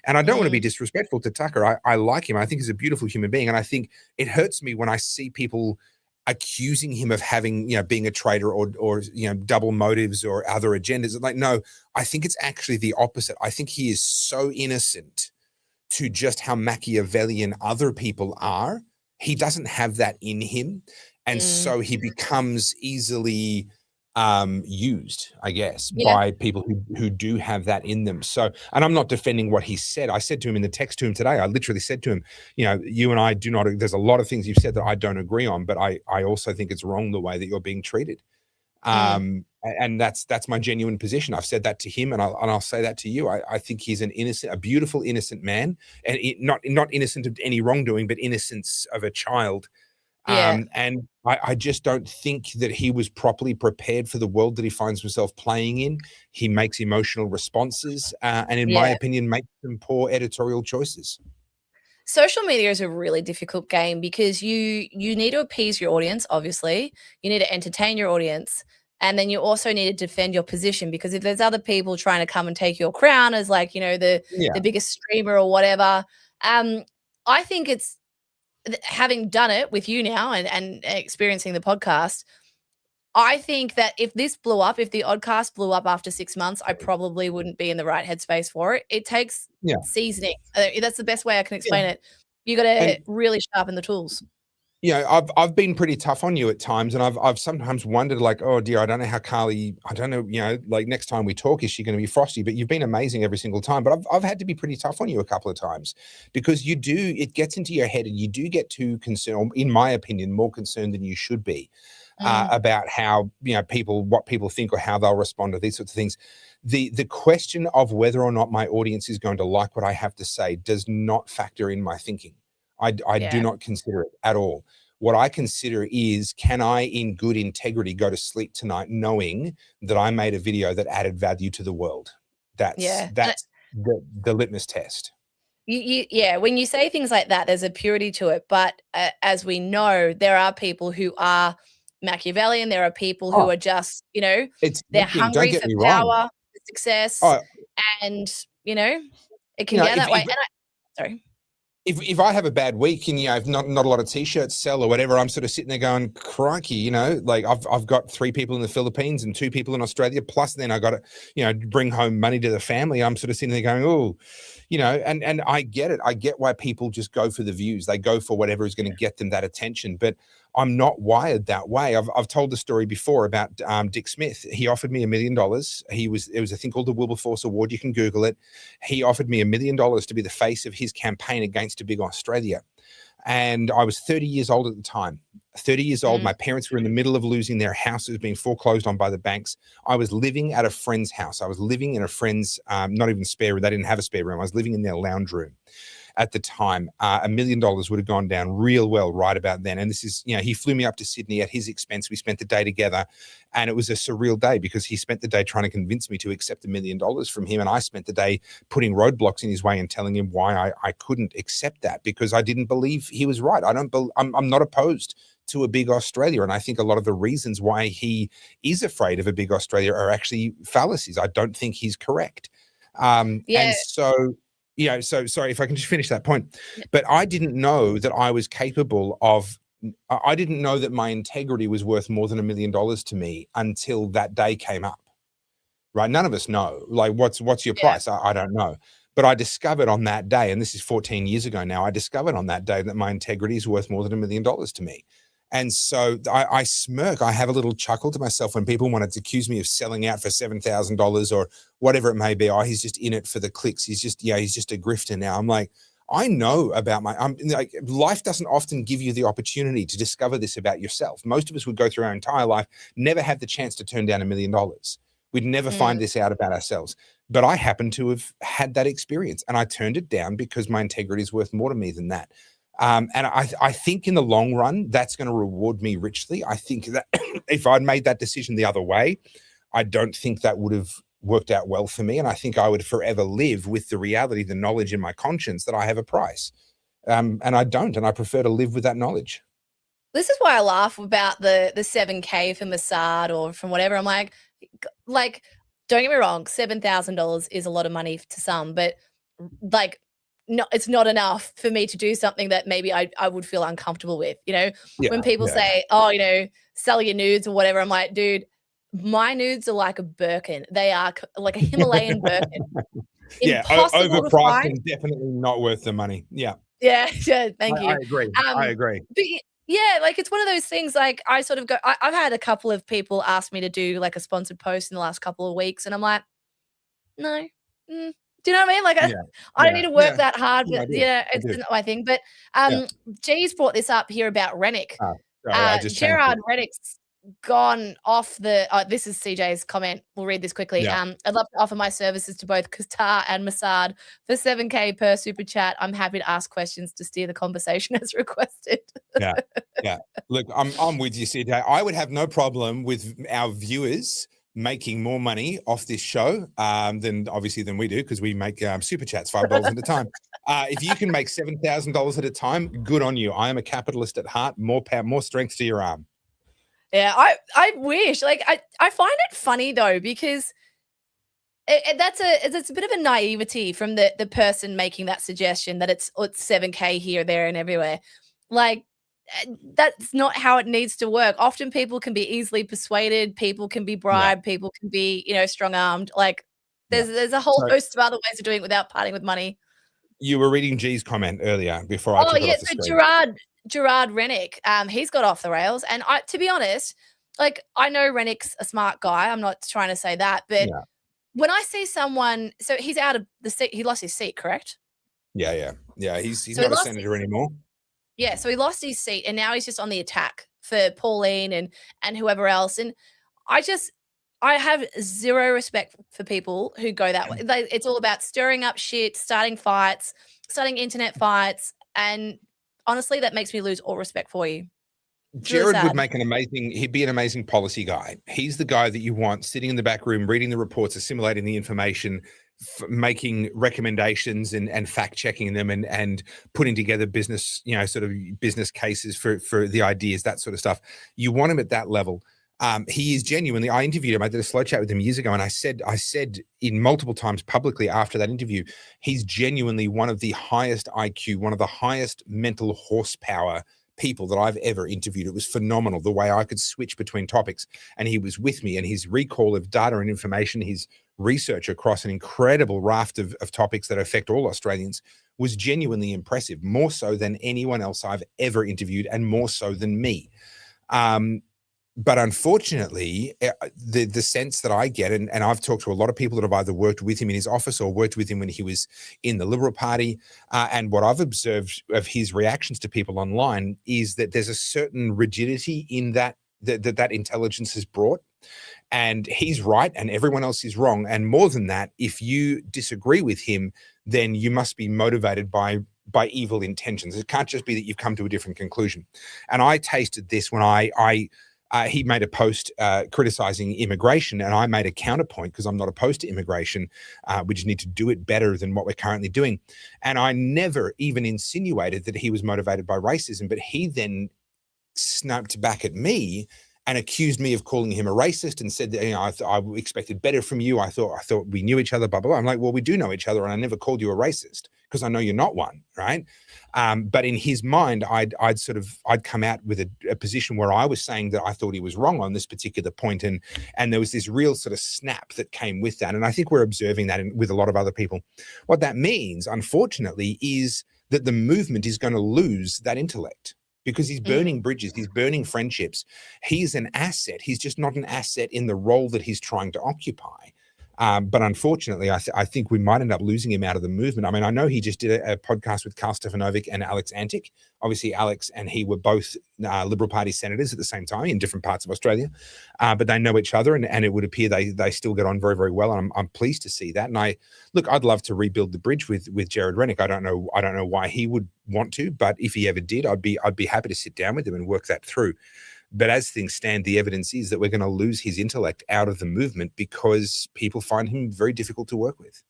And I don't want to be disrespectful to Tucker. I like him. I think he's a beautiful human being. And I think it hurts me when I see people accusing him of having, being a traitor or double motives or other agendas. Like, no, I think it's actually the opposite. I think he is so innocent to just how Machiavellian other people are. He doesn't have that in him. And so he becomes easily used, I guess, by people who do have that in them. So, and I'm not defending what he said. I said to him in the text to him today, I literally said to him, you and I do not, there's a lot of things you've said that I don't agree on, but I also think it's wrong the way that you're being treated. And that's my genuine position. I've said that to him, and I'll say that to you. I think he's a beautiful, innocent man, and not innocent of any wrongdoing, but innocence of a child. And I just don't think that he was properly prepared for the world that he finds himself playing in. He makes emotional responses, and in my opinion, makes some poor editorial choices. Social media is a really difficult game because you need to appease your audience, obviously. You need to entertain your audience. And then you also need to defend your position, because if there's other people trying to come and take your crown as like, the biggest streamer or whatever, I think it's, having done it with you now and experiencing the podcast, I think that if this blew up, if the Oddcast blew up after 6 months, I probably wouldn't be in the right headspace for it. It takes seasoning. That's the best way I can explain it. You got to really sharpen the tools. I've been pretty tough on you at times, and I've sometimes wondered, like, oh dear, I don't know how Carly, I don't know, like next time we talk, is she going to be frosty? But you've been amazing every single time. But I've had to be pretty tough on you a couple of times, because it gets into your head, and you do get too concerned, in my opinion, more concerned than you should be about how, what people think or how they'll respond to these sorts of things. The question of whether or not my audience is going to like what I have to say does not factor in my thinking. I do not consider it at all. What I consider is, can I, in good integrity, go to sleep tonight knowing that I made a video that added value to the world? That's the litmus test. When you say things like that, there's a purity to it. But as we know, there are people who are Machiavellian. There are people who are just, they're hungry for power, for success, and, it can get that way. Sorry. If I have a bad week and if not a lot of t-shirts sell or whatever, I'm sort of sitting there going, crikey, like I've got 3 people in the Philippines and 2 people in Australia, plus then I got to bring home money to the family. I'm sort of sitting there going, oh, and I get it. I get why people just go for the views. They go for whatever is going to get them that attention. But I'm not wired that way. I've told the story before about Dick Smith. He offered me $1 million. It was a thing called the Wilberforce Award. You can Google it. He offered me $1 million to be the face of his campaign against a big Australia. And I was 30 years old at the time. 30 years old. My parents were in the middle of losing their house. It was being foreclosed on by the banks. I was living at a friend's house. I was living in a friend's, not even spare room. They didn't have a spare room. I was living in their lounge room at the time. $1 million would have gone down real well right about then. And this is, he flew me up to Sydney at his expense. We spent the day together, and it was a surreal day because he spent the day trying to convince me to accept $1 million from him. And I spent the day putting roadblocks in his way and telling him why I couldn't accept that, because I didn't believe he was right. I'm not opposed to a big Australia. And I think a lot of the reasons why he is afraid of a big Australia are actually fallacies. I don't think he's correct. And so, so sorry if I can just finish that point, but I didn't know that I was capable of, I didn't know that my integrity was worth more than $1 million to me until that day came up. Right? None of us know. Like, what's your price? I don't know. But I discovered on that day, and this is 14 years ago now, I discovered on that day that my integrity is worth more than $1 million to me. And so I smirk. I have a little chuckle to myself when people wanted to accuse me of selling out for $7,000 or whatever it may be. Oh, he's just in it for the clicks. He's just a grifter now. I'm like, I know about like, life doesn't often give you the opportunity to discover this about yourself. Most of us would go through our entire life, never have the chance to turn down $1 million. We'd never find this out about ourselves. But I happen to have had that experience, and I turned it down because my integrity is worth more to me than that. And I think in the long run, that's going to reward me richly. I think that if I'd made that decision the other way, I don't think that would have worked out well for me. And I think I would forever live with the reality, the knowledge in my conscience that I have a price. And I don't, and I prefer to live with that knowledge. This is why I laugh about the 7K from Mossad or from whatever. I'm like, don't get me wrong, $7,000 is a lot of money to some, but like, no, it's not enough for me to do something that maybe I would feel uncomfortable with. When people say, oh, sell your nudes or whatever, I'm like, dude, my nudes are like a Birkin. They are like a Himalayan Birkin. Impossible overpriced and definitely not worth the money. Yeah. Thank you. I agree. I agree. But yeah, like it's one of those things. Like I sort of go. I've had a couple of people ask me to do like a sponsored post in the last couple of weeks, and I'm like, no. Do you know what I mean? Like I don't need to work that hard, but it's not my thing. But G's brought this up here about Rennick. Gerard Rennick's gone off the this is CJ's comment. We'll read this quickly. I'd love to offer my services to both Qatar and Mossad for 7K per super chat. I'm happy to ask questions to steer the conversation as requested. Look, I'm with you, CJ. I would have no problem with our viewers making more money off this show than we do, because we make super chats $5 at a time. If you can make $7,000 at a time, good on you. I am a capitalist at heart. More power, more strength to your arm. Yeah, I wish. Like I find it funny though, because it's a bit of a naivety from the person making that suggestion that it's 7K here, there, and everywhere. Like that's not how it needs to work. Often people can be easily persuaded, people can be bribed, people can be, strong-armed. Like there's a whole host of other ways of doing it without parting with money. You were reading G's comment earlier before I took it off the screen. Gerard Rennick, he's got off the rails. And to be honest, like I know Rennick's a smart guy. I'm not trying to say that, but when I see someone, so he's out of the seat, he lost his seat, correct? Yeah. He's not a senator anymore. Yeah, so he lost his seat and now he's just on the attack for Pauline and whoever else. And I have zero respect for people who go that way. It's all about stirring up shit, starting fights, starting internet fights. And honestly, that makes me lose all respect for you. Jared would he'd be an amazing policy guy. He's the guy that you want sitting in the back room, reading the reports, assimilating the information, making recommendations and fact checking them and putting together business, sort of business cases for the ideas, that sort of stuff. You want him at that level. He is genuinely, I interviewed him. I did a slow chat with him years ago. And I said in multiple times publicly after that interview, he's genuinely one of the highest IQ, one of the highest mental horsepower people that I've ever interviewed. It was phenomenal the way I could switch between topics, and he was with me, and his recall of data and information, his research across an incredible raft of topics that affect all Australians was genuinely impressive, more so than anyone else I've ever interviewed and more so than me. But unfortunately, the sense that I get, and I've talked to a lot of people that have either worked with him in his office or worked with him when he was in the Liberal Party, and what I've observed of his reactions to people online is that there's a certain rigidity in that intelligence has brought. And he's right and everyone else is wrong. And more than that, if you disagree with him, then you must be motivated by evil intentions. It can't just be that you've come to a different conclusion. And I tasted this when he made a post criticizing immigration, and I made a counterpoint because I'm not opposed to immigration. We just need to do it better than what we're currently doing. And I never even insinuated that he was motivated by racism, but he then snapped back at me and accused me of calling him a racist and said that, you know, I expected better from you. I thought we knew each other, blah, blah, blah. I'm like, well, we do know each other, and I never called you a racist because I know you're not one, right? But in his mind, I'd come out with a position where I was saying that I thought he was wrong on this particular point, and there was this real sort of snap that came with that. And I think we're observing that with a lot of other people. What that means, unfortunately, is that the movement is going to lose that intellect, because he's burning bridges, he's burning friendships. He's an asset. He's just not an asset in the role that he's trying to occupy. But unfortunately, I think we might end up losing him out of the movement. I mean, I know he just did a podcast with Carl Stefanovic and Alex Antic. Obviously, Alex and he were both Liberal Party senators at the same time in different parts of Australia, but they know each other, and it would appear they still get on very, very well. And I'm pleased to see that. And I'd love to rebuild the bridge with Jared Rennick. I don't know why he would want to, but if he ever did, I'd be happy to sit down with him and work that through. But as things stand, the evidence is that we're going to lose his intellect out of the movement because people find him very difficult to work with.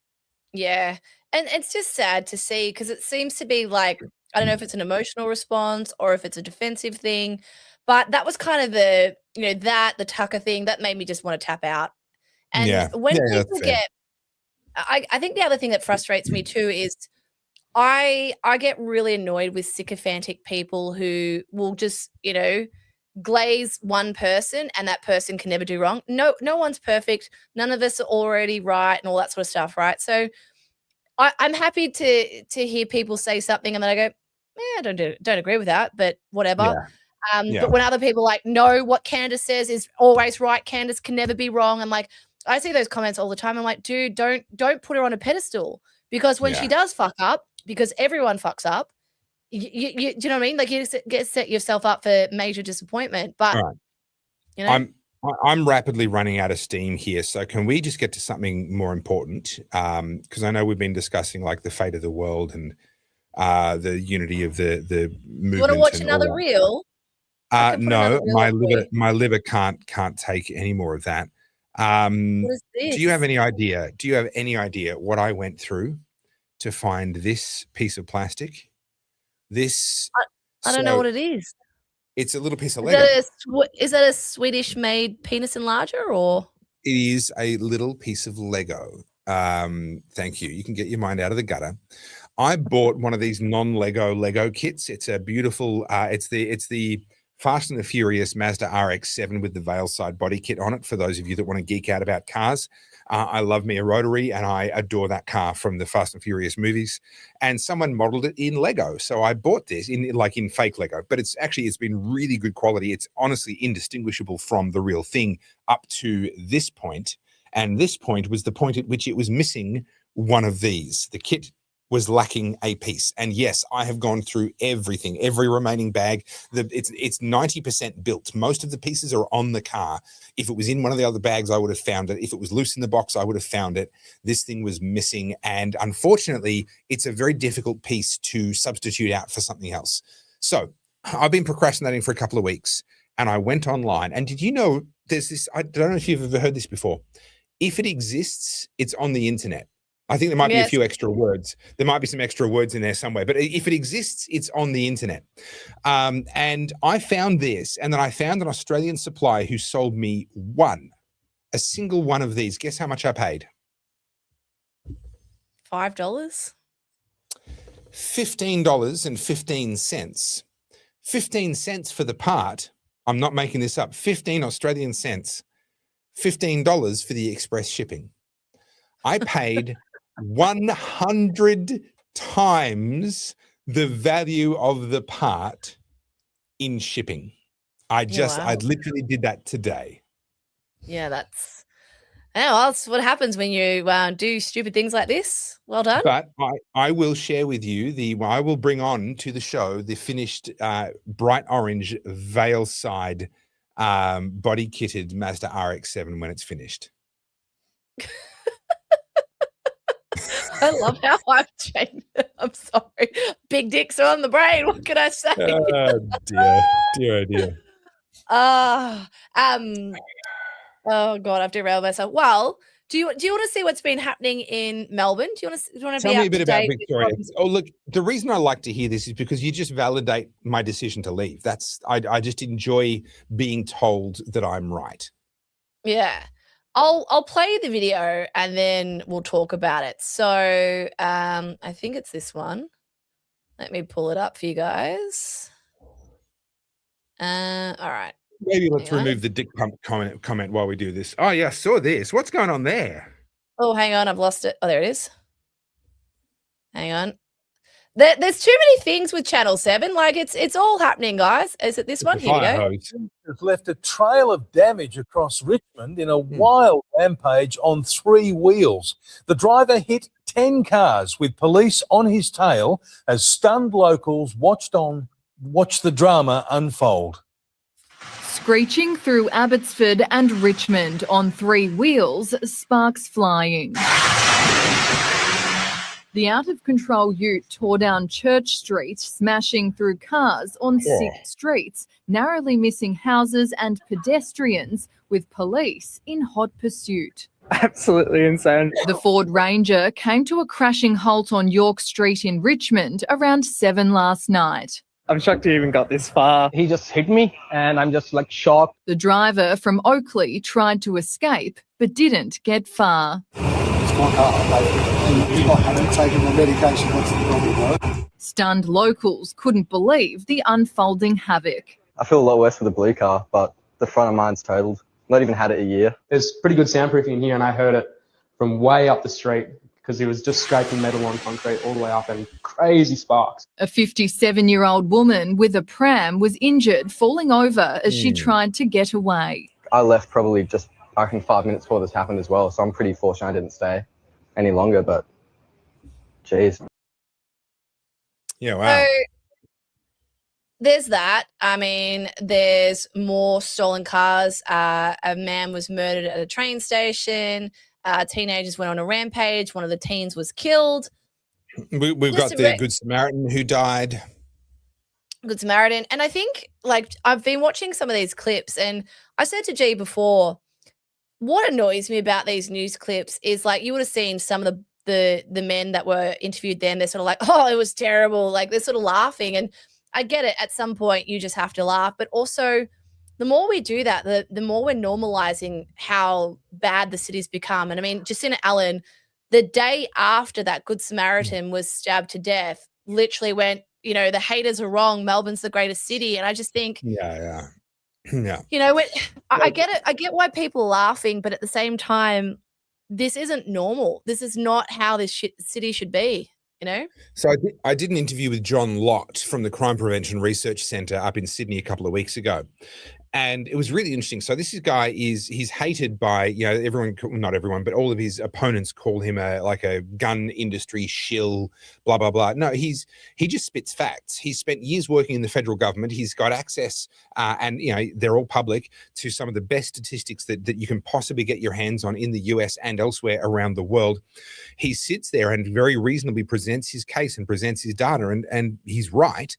Yeah. And it's just sad to see, because it seems to be like, I don't know if it's an emotional response or if it's a defensive thing, but that was kind of the Tucker thing that made me just want to tap out. And when people get, I think the other thing that frustrates me too is I get really annoyed with sycophantic people who will just, glaze one person and that person can never do wrong. No one's perfect. None of us are already right and all that sort of stuff, right? So I'm happy to hear people say something and then I go, I don't agree with that, but whatever. But when other people are like, no, what Candace says is always right. Candace can never be wrong. I'm like, I see those comments all the time. I'm like, dude, don't put her on a pedestal, because when she does fuck up, because everyone fucks up, you do you know what I mean? Like, you set yourself up for major disappointment. But I'm rapidly running out of steam here, so can we just get to something more important? Because I know we've been discussing like the fate of the world and the unity of the movement. You want to watch another reel? No, my liver can't take any more of that. What is this? Do you have any idea what I went through to find this piece of plastic? I don't know what it is. It's a little piece of Lego. Is that a Swedish-made penis enlarger, or? It is a little piece of Lego. Thank you. You can get your mind out of the gutter. I bought one of these non-Lego kits. It's a beautiful. It's the Fast and the Furious Mazda RX-7 with the Veil side body kit on it. For those of you that want to geek out about cars, I love me a Rotary, and I adore that car from the Fast and Furious movies. And someone modeled it in Lego, so I bought this in fake Lego. But it's been really good quality. It's honestly indistinguishable from the real thing up to this point. And this point was the point at which it was missing one of these. The kit was lacking a piece. And yes, I have gone through everything, every remaining bag. It's 90% built. Most of the pieces are on the car. If it was in one of the other bags, I would have found it. If it was loose in the box, I would have found it. This thing was missing. And unfortunately, it's a very difficult piece to substitute out for something else. So I've been procrastinating for a couple of weeks, and I went online. And did you know there's this, I don't know if you've ever heard this before. If it exists, it's on the internet. I think there might be a few extra words. There might be some extra words in there somewhere, but if it exists, it's on the internet. And I found this, and then I found an Australian supplier who sold me a single one of these. Guess how much I paid? $5? $15.15. 15 cents for the part. I'm not making this up. 15 Australian cents. $15 for the express shipping. I paid 100 times the value of the part in shipping. I literally did that today. Yeah, that's what happens when you do stupid things like this. Well done. But I will share with you I will bring on to the show the finished bright orange veil side body kitted Mazda RX-7 when it's finished. I love how I've changed. I'm sorry. Big dicks are on the brain. What can I say? Oh, dear. Oh, God, I've derailed myself. Well, Do you want to see what's been happening in Melbourne? Do you want to Tell be me up a bit to about date Victoria. Oh, look, the reason I like to hear this is because you just validate my decision to leave. I just enjoy being told that I'm right. Yeah. I'll play the video and then we'll talk about it. So I think it's this one. Let me pull it up for you guys. All right. Maybe let's remove the dick pump comment while we do this. Oh yeah, I saw this. What's going on there? Oh, hang on, I've lost it. Oh, there it is. Hang on. There's too many things with Channel 7. Like it's all happening, guys. Is it this one? Here we go. Has left a trail of damage across Richmond in a wild rampage on 3 wheels. The driver hit 10 cars with police on his tail as stunned locals watched the drama unfold. Screeching through Abbotsford and Richmond on 3 wheels, sparks flying. The out-of-control ute tore down Church Street, smashing through cars on 6 streets, narrowly missing houses and pedestrians, with police in hot pursuit. Absolutely insane. The Ford Ranger came to a crashing halt on York Street in Richmond around 7 last night. I'm shocked he even got this far. He just hit me and I'm just like shocked. The driver from Oakley tried to escape but didn't get far. Stunned locals couldn't believe the unfolding havoc. I feel a lot worse for the blue car, but the front of mine's totaled. Not even had it a year. There's pretty good soundproofing in here, and I heard it from way up the street because he was just scraping metal on concrete all the way up and crazy sparks. A 57-year-old woman with a pram was injured falling over as she tried to get away. I left probably just, I reckon, 5 minutes before this happened as well, so I'm pretty fortunate I didn't stay any longer, but geez. Yeah, wow. So there's that. I mean, there's more stolen cars. A man was murdered at a train station. Teenagers went on a rampage. One of the teens was killed. We've got the Good Samaritan who died. Good Samaritan. And I think, like, I've been watching some of these clips, and I said to G before, what annoys me about these news clips is, like, you would have seen some of the men that were interviewed then. They're sort of like, oh, it was terrible. Like, they're sort of laughing. And I get it. At some point, you just have to laugh. But also, the more we do that, the more we're normalizing how bad the city's become. And I mean, Jacinta Allen, the day after that Good Samaritan was stabbed to death, literally went, you know, the haters are wrong. Melbourne's the greatest city. And I just think, yeah. You know, I get it. I get why people are laughing, but at the same time, this isn't normal. This is not how this city should be. You know? So I did an interview with John Lott from the Crime Prevention Research Centre up in Sydney a couple of weeks ago. And it was really interesting. So this guy he's hated by, you know, everyone, not everyone, but all of his opponents call him like a gun industry shill, blah, blah, blah. No, he just spits facts. He's spent years working in the federal government. He's got access and, you know, they're all public to some of the best statistics that you can possibly get your hands on in the US and elsewhere around the world. He sits there and very reasonably presents his case and presents his data, and he's right.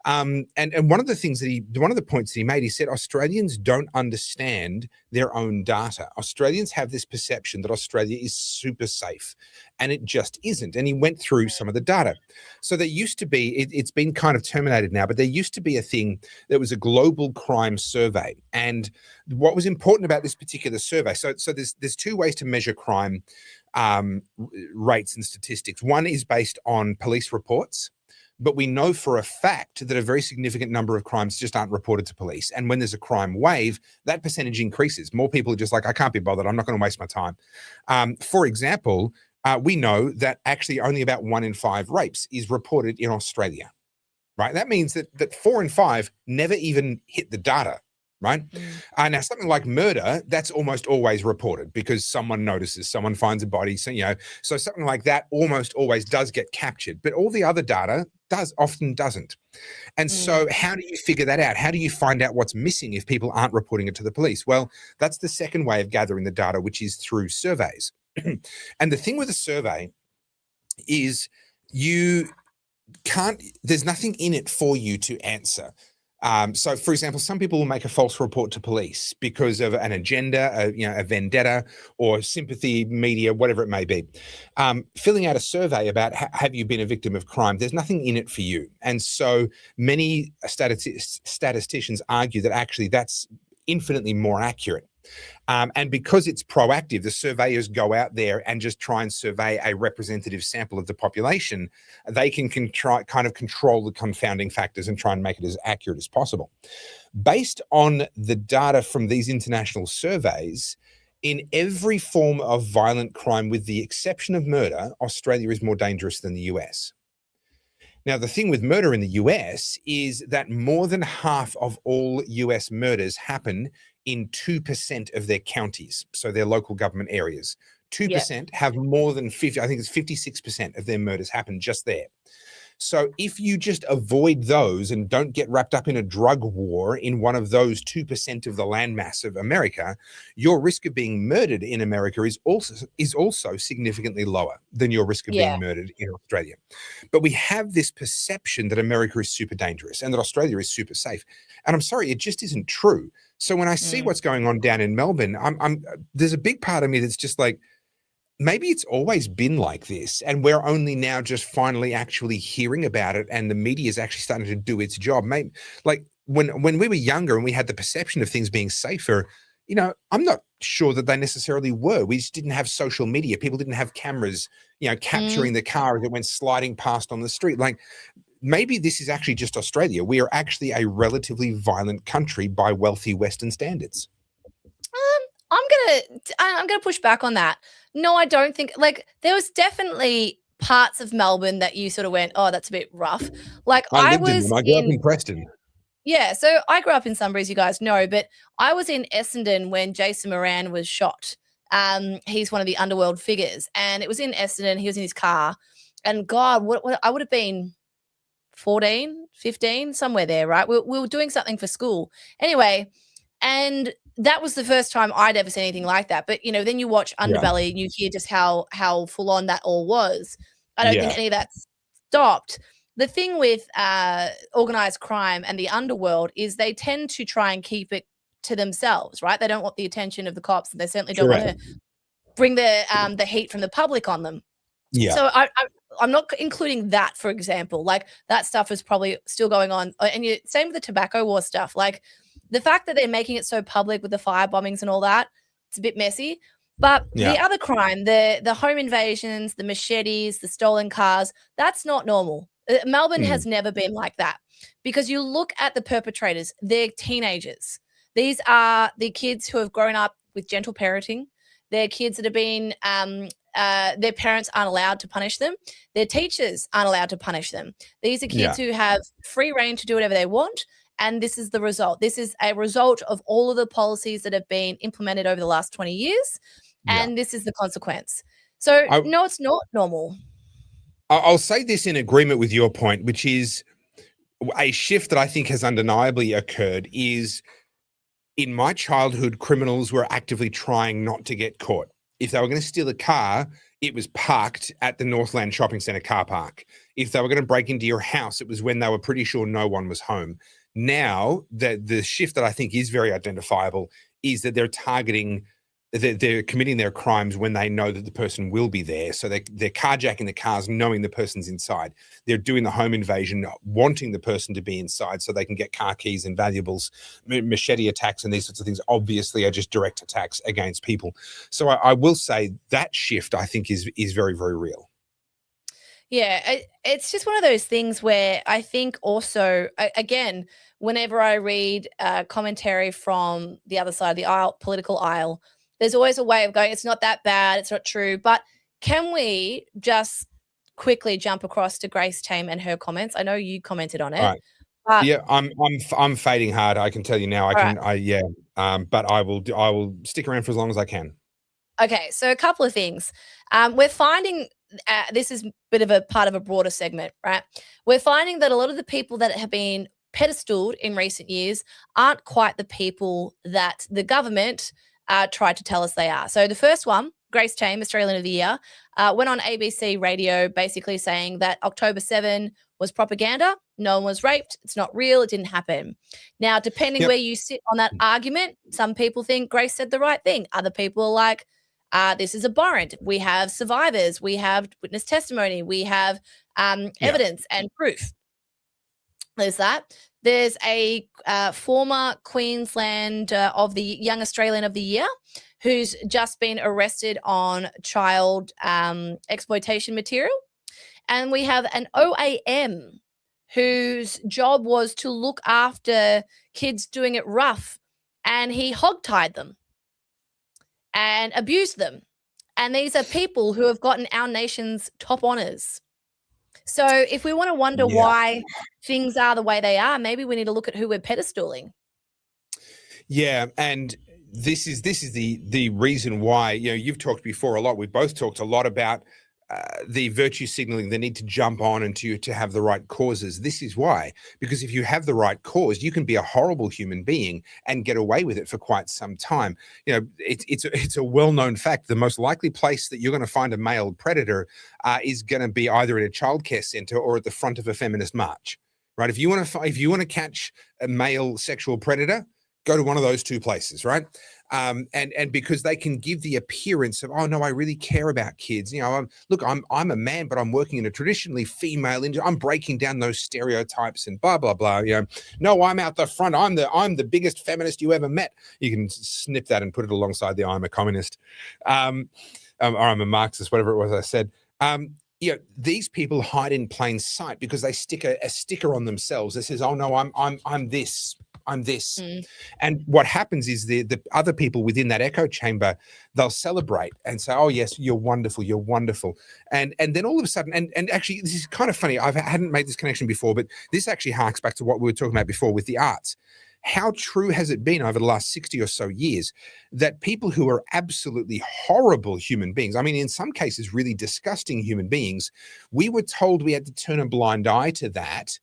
And one of the points that he made, he said Australians don't understand their own data. Australians have this perception that Australia is super safe, and it just isn't. And he went through some of the data. So there used to be, it's been kind of terminated now, but there used to be a thing that was a global crime survey. And what was important about this particular survey, so there's 2 ways to measure crime rates and statistics. One is based on police reports. But we know for a fact that a very significant number of crimes just aren't reported to police. And when there's a crime wave, that percentage increases. More people are just like, I can't be bothered. I'm not going to waste my time. For example, we know that actually only about 1 in 5 rapes is reported in Australia, right? That means that 4 in 5 never even hit the data. Right. Now, something like murder, that's almost always reported because someone notices, someone finds a body. So, you know, so something like that almost always does get captured. But all the other data often doesn't. And so how do you figure that out? How do you find out what's missing if people aren't reporting it to the police? Well, that's the second way of gathering the data, which is through surveys. And the thing with a survey is there's nothing in it for you to answer. So, for example, some people will make a false report to police because of an agenda, a vendetta, or sympathy, media, whatever it may be. Filling out a survey about have you been a victim of crime, there's nothing in it for you. And so many statisticians argue that actually that's infinitely more accurate. And because it's proactive, the surveyors go out there and just try and survey a representative sample of the population. They can kind of control the confounding factors and try and make it as accurate as possible. Based on the data from these international surveys, in every form of violent crime, with the exception of murder, Australia is more dangerous than the US. Now, the thing with murder in the US is that more than half of all US murders happen in 2% of their counties, so their local government areas. 2% have more than 50, I think it's 56% of their murders happen just there. So if you just avoid those and don't get wrapped up in a drug war in one of those 2% of the landmass of America, your risk of being murdered in America is also significantly lower than your risk of being murdered in Australia. But we have this perception that America is super dangerous and that Australia is super safe. And I'm sorry, it just isn't true. So when I see what's going on down in Melbourne, there's a big part of me that's just like, maybe it's always been like this and we're only now just finally actually hearing about it and the media is actually starting to do its job. Maybe, like when we were younger and we had the perception of things being safer, I'm not sure that they necessarily were. We just didn't have social media. People didn't have cameras, capturing the car as it went sliding past on the street. Like, maybe this is actually just Australia. We are actually a relatively violent country by wealthy Western standards. I'm gonna push back on that. No, I don't think, like, there was definitely parts of Melbourne that you sort of went, oh, that's a bit rough. Like I grew up in Preston. Yeah, so I grew up in Sunbury, as you guys know, but I was in Essendon when Jason Moran was shot. He's one of the underworld figures, and it was in Essendon. He was in his car, and God, what I would have been 14, 15, somewhere there, right? We were doing something for school. Anyway, and that was the first time I'd ever seen anything like that. But, then you watch Underbelly and you hear just how full on that all was. I don't think any of that stopped. The thing with organized crime and the underworld is they tend to try and keep it to themselves, right? They don't want the attention of the cops, and they certainly don't want to bring the heat from the public on them. Yeah. So I'm not including that, for example. Like, that stuff is probably still going on. And same with the tobacco war stuff. Like, the fact that they're making it so public with the fire bombings and all that, it's a bit messy. But the other crime, the home invasions, the machetes, the stolen cars, that's not normal. Melbourne has never been like that, because you look at the perpetrators, they're teenagers. These are the kids who have grown up with gentle parenting. They're kids that have been, their parents aren't allowed to punish them. Their teachers aren't allowed to punish them. These are kids who have free reign to do whatever they want. And this is the result. This is a result of all of the policies that have been implemented over the last 20 years. And this is the consequence. So, no, it's not normal. I'll say this in agreement with your point, which is a shift that I think has undeniably occurred is, in my childhood, criminals were actively trying not to get caught. If they were going to steal a car, it was parked at the Northland Shopping Centre car park. If they were going to break into your house, it was when they were pretty sure no one was home. Now, the shift that I think is very identifiable is that they're targeting, they're committing their crimes when they know that the person will be there. So they're carjacking the cars knowing the person's inside. They're doing the home invasion wanting the person to be inside so they can get car keys and valuables. Machete attacks and these sorts of things obviously are just direct attacks against people. So I will say that shift, I think, is very, very real. Yeah, it's just one of those things where I think also, again, whenever I read commentary from the other side of the aisle, political aisle, there's always a way of going, it's not that bad, it's not true. But can we just quickly jump across to Grace Tame and her comments? I know you commented on it. All right. Yeah, I'm fading hard. I can tell you now. But I will stick around for as long as I can. Okay, so a couple of things. We're finding this is a bit of a part of a broader segment, right? We're finding that a lot of the people that have been pedestaled in recent years aren't quite the people that the government tried to tell us they are. So the first one, Grace Tame, Australian of the Year, went on ABC radio basically saying that October 7 was propaganda. No one was raped. It's not real. It didn't happen. Now, depending where you sit on that argument, some people think Grace said the right thing. Other people are like, this is abhorrent. We have survivors. We have witness testimony. We have evidence and proof. There's that. There's a former Queensland of the Young Australian of the Year who's just been arrested on child exploitation material. And we have an OAM whose job was to look after kids doing it rough, and he hogtied them and abused them. And these are people who have gotten our nation's top honours. So if we want to wonder why things are the way they are, maybe we need to look at who we're pedestaling. Yeah, and this is the reason why, you've talked before a lot. We've both talked a lot about the virtue signaling, the need to jump on and to have the right causes. This is why, because if you have the right cause, you can be a horrible human being and get away with it for quite some time. It's a well-known fact. The most likely place that you're going to find a male predator is going to be either in a childcare center or at the front of a feminist march, right? If you want to catch a male sexual predator, go to one of those two places, right? And because they can give the appearance of, oh no, I really care about kids. I'm a man, but I'm working in a traditionally female industry. I'm breaking down those stereotypes and blah blah blah. No, I'm out the front. I'm the biggest feminist you ever met. You can snip that and put it alongside the I'm a communist, or I'm a Marxist, whatever it was I said. These people hide in plain sight because they stick a sticker on themselves that says, oh no, I'm this. I'm this. And what happens is the other people within that echo chamber, they'll celebrate and say, oh yes, you're wonderful. You're wonderful. And then all of a sudden, and actually this is kind of funny. I hadn't made this connection before, but this actually harks back to what we were talking about before with the arts. How true has it been over the last 60 or so years that people who are absolutely horrible human beings, I mean, in some cases, really disgusting human beings, we were told we had to turn a blind eye to that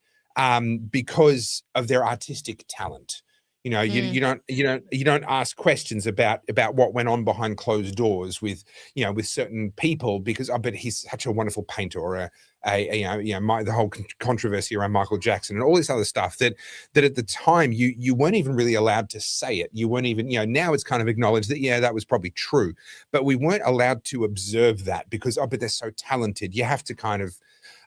because of their artistic talent. You don't ask questions about what went on behind closed doors with certain people because I bet he's such a wonderful painter, or the whole controversy around Michael Jackson and all this other stuff that at the time you weren't even really allowed to say it. You weren't even, now it's kind of acknowledged that, that was probably true, but we weren't allowed to observe that because, but they're so talented. You have to kind of,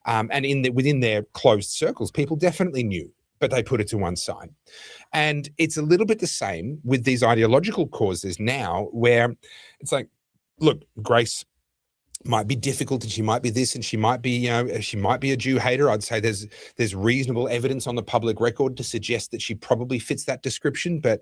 and within their closed circles, people definitely knew, but they put it to one side. And it's a little bit the same with these ideological causes now, where it's like, look, Grace might be difficult and she might be this and she might be a Jew hater. I'd say there's reasonable evidence on the public record to suggest that she probably fits that description, but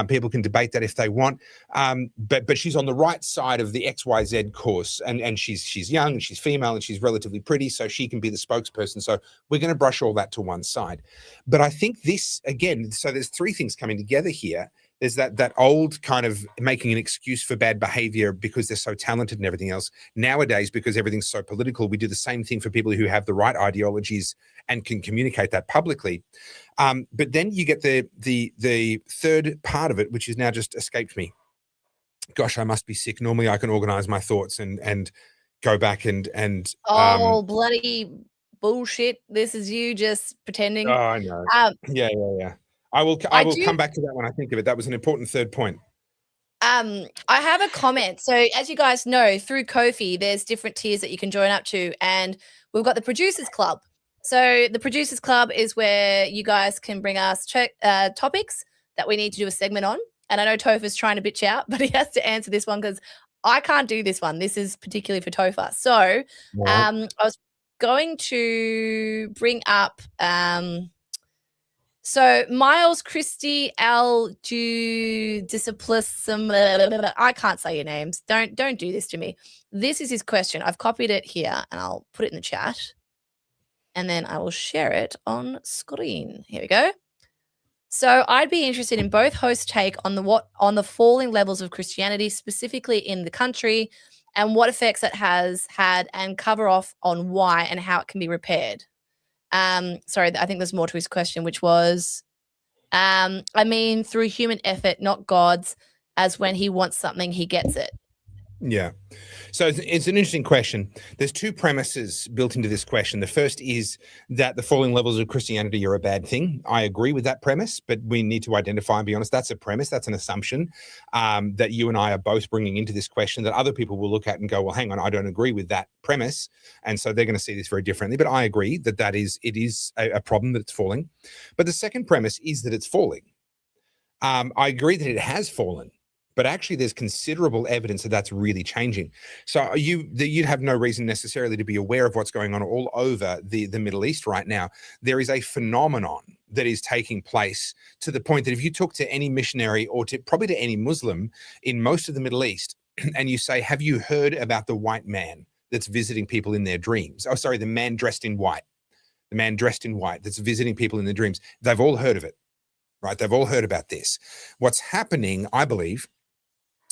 people can debate that if they want. But she's on the right side of the XYZ course, and she's young and she's female and she's relatively pretty, so she can be the spokesperson. So we're going to brush all that to one side. But I think this, again, so there's three things coming together here. There's that old kind of making an excuse for bad behavior because they're so talented and everything else. Nowadays, because everything's so political, we do the same thing for people who have the right ideologies and can communicate that publicly. But then you get the third part of it, which has now just escaped me. Gosh, I must be sick. Normally I can organize my thoughts and go back and bloody bullshit. This is you just pretending. Oh, I know. Yeah. I will come back to that when I think of it. That was an important third point. I have a comment. So as you guys know, through Ko-fi, there's different tiers that you can join up to. And we've got the Producers Club. So the Producers Club is where you guys can bring us topics that we need to do a segment on. And I know Topher's trying to bitch out, but he has to answer this one because I can't do this one. This is particularly for Topher. So I was going to bring up so Miles Christie L. Disciplis. I can't say your names. Don't do this to me. This is his question. I've copied it here and I'll put it in the chat. And then I will share it on screen. Here we go. So I'd be interested in both hosts' take on the falling levels of Christianity, specifically in the country, and what effects it has had, and cover off on why and how it can be repaired. Sorry, I think there's more to his question, which was, through human effort, not God's, as when he wants something, he gets it. Yeah. So it's an interesting question. There's two premises built into this question. The first is that the falling levels of Christianity are a bad thing. I agree with that premise, but we need to identify and be honest. That's a premise. That's an assumption that you and I are both bringing into this question that other people will look at and go, well, hang on, I don't agree with that premise. And so they're going to see this very differently. But I agree that it is a problem that it's falling. But the second premise is that it's falling. I agree that it has fallen. But actually, there's considerable evidence that that's really changing. So you'd have no reason necessarily to be aware of what's going on all over the Middle East right now. There is a phenomenon that is taking place to the point that if you talk to any missionary or probably to any Muslim in most of the Middle East, and you say, have you heard about the white man that's visiting people in their dreams? Oh, sorry, the man dressed in white. The man dressed in white that's visiting people in their dreams. They've all heard of it, right? They've all heard about this. What's happening, I believe,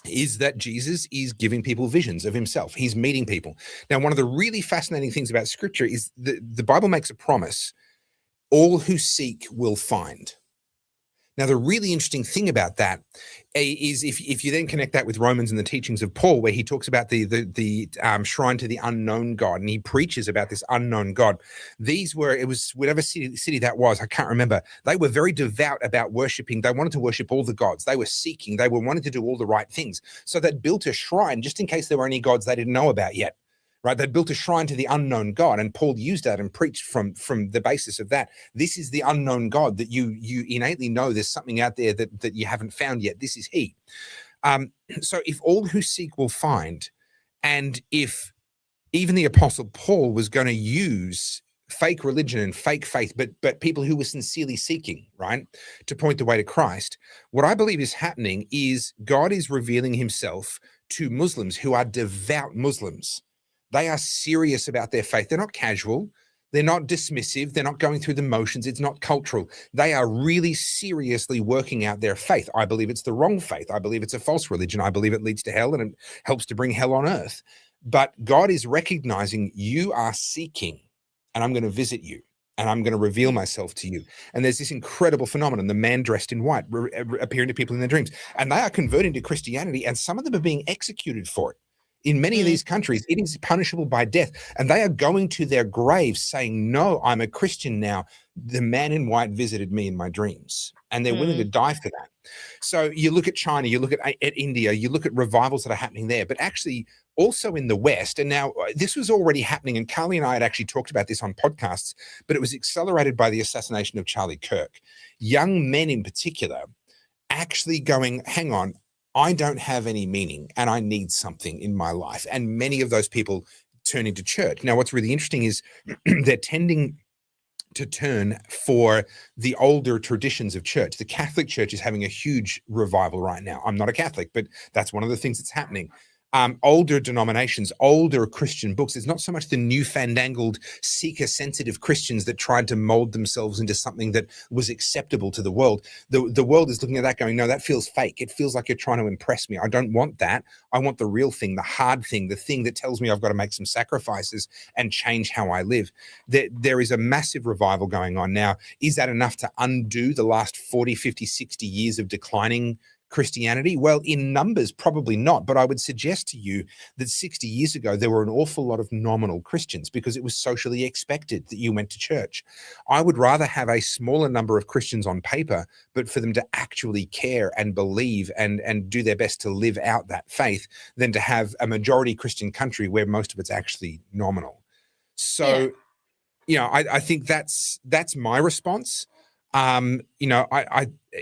is that Jesus is giving people visions of himself. He's meeting people. Now, one of the really fascinating things about scripture is the Bible makes a promise: all who seek will find. Now, the really interesting thing about that is if you then connect that with Romans and the teachings of Paul, where he talks about the shrine to the unknown God, and he preaches about this unknown God. It was whatever city that was, I can't remember. They were very devout about worshiping. They wanted to worship all the gods. They were seeking. They were wanting to do all the right things. So they'd built a shrine just in case there were any gods they didn't know about yet. Right, they built a shrine to the unknown God, and Paul used that and preached from the basis of that. This is the unknown God that you innately know there's something out there that you haven't found yet. This is he. So if all who seek will find, and if even the Apostle Paul was going to use fake religion and fake faith, but people who were sincerely seeking, right, to point the way to Christ, what I believe is happening is God is revealing himself to Muslims who are devout Muslims. They are serious about their faith. They're not casual. They're not dismissive. They're not going through the motions. It's not cultural. They are really seriously working out their faith. I believe it's the wrong faith. I believe it's a false religion. I believe it leads to hell and it helps to bring hell on earth. But God is recognizing you are seeking, and I'm going to visit you, and I'm going to reveal myself to you. And there's this incredible phenomenon, the man dressed in white appearing to people in their dreams. And they are converting to Christianity, and some of them are being executed for it. In many of these countries, it is punishable by death. And they are going to their graves saying, no, I'm a Christian now. The man in white visited me in my dreams. And they're willing to die for that. So you look at China, you look at India, you look at revivals that are happening there, but actually also in the West. And now this was already happening. And Carly and I had actually talked about this on podcasts, but it was accelerated by the assassination of Charlie Kirk. Young men in particular actually going, hang on, I don't have any meaning and I need something in my life. And many of those people turn into church. Now, what's really interesting is they're tending to turn for the older traditions of church. The Catholic Church is having a huge revival right now. I'm not a Catholic, but that's one of the things that's happening. Older denominations, older Christian books. It's not so much the new fandangled seeker-sensitive Christians that tried to mold themselves into something that was acceptable to the world. The world is looking at that going, no, that feels fake. It feels like you're trying to impress me. I don't want that. I want the real thing, the hard thing, the thing that tells me I've got to make some sacrifices and change how I live. There is a massive revival going on now. Is that enough to undo the last 40, 50, 60 years of declining Christianity? Well, in numbers, probably not. But I would suggest to you that 60 years ago, there were an awful lot of nominal Christians because it was socially expected that you went to church. I would rather have a smaller number of Christians on paper, but for them to actually care and believe and do their best to live out that faith than to have a majority Christian country where most of it's actually nominal. So, I think that's my response. I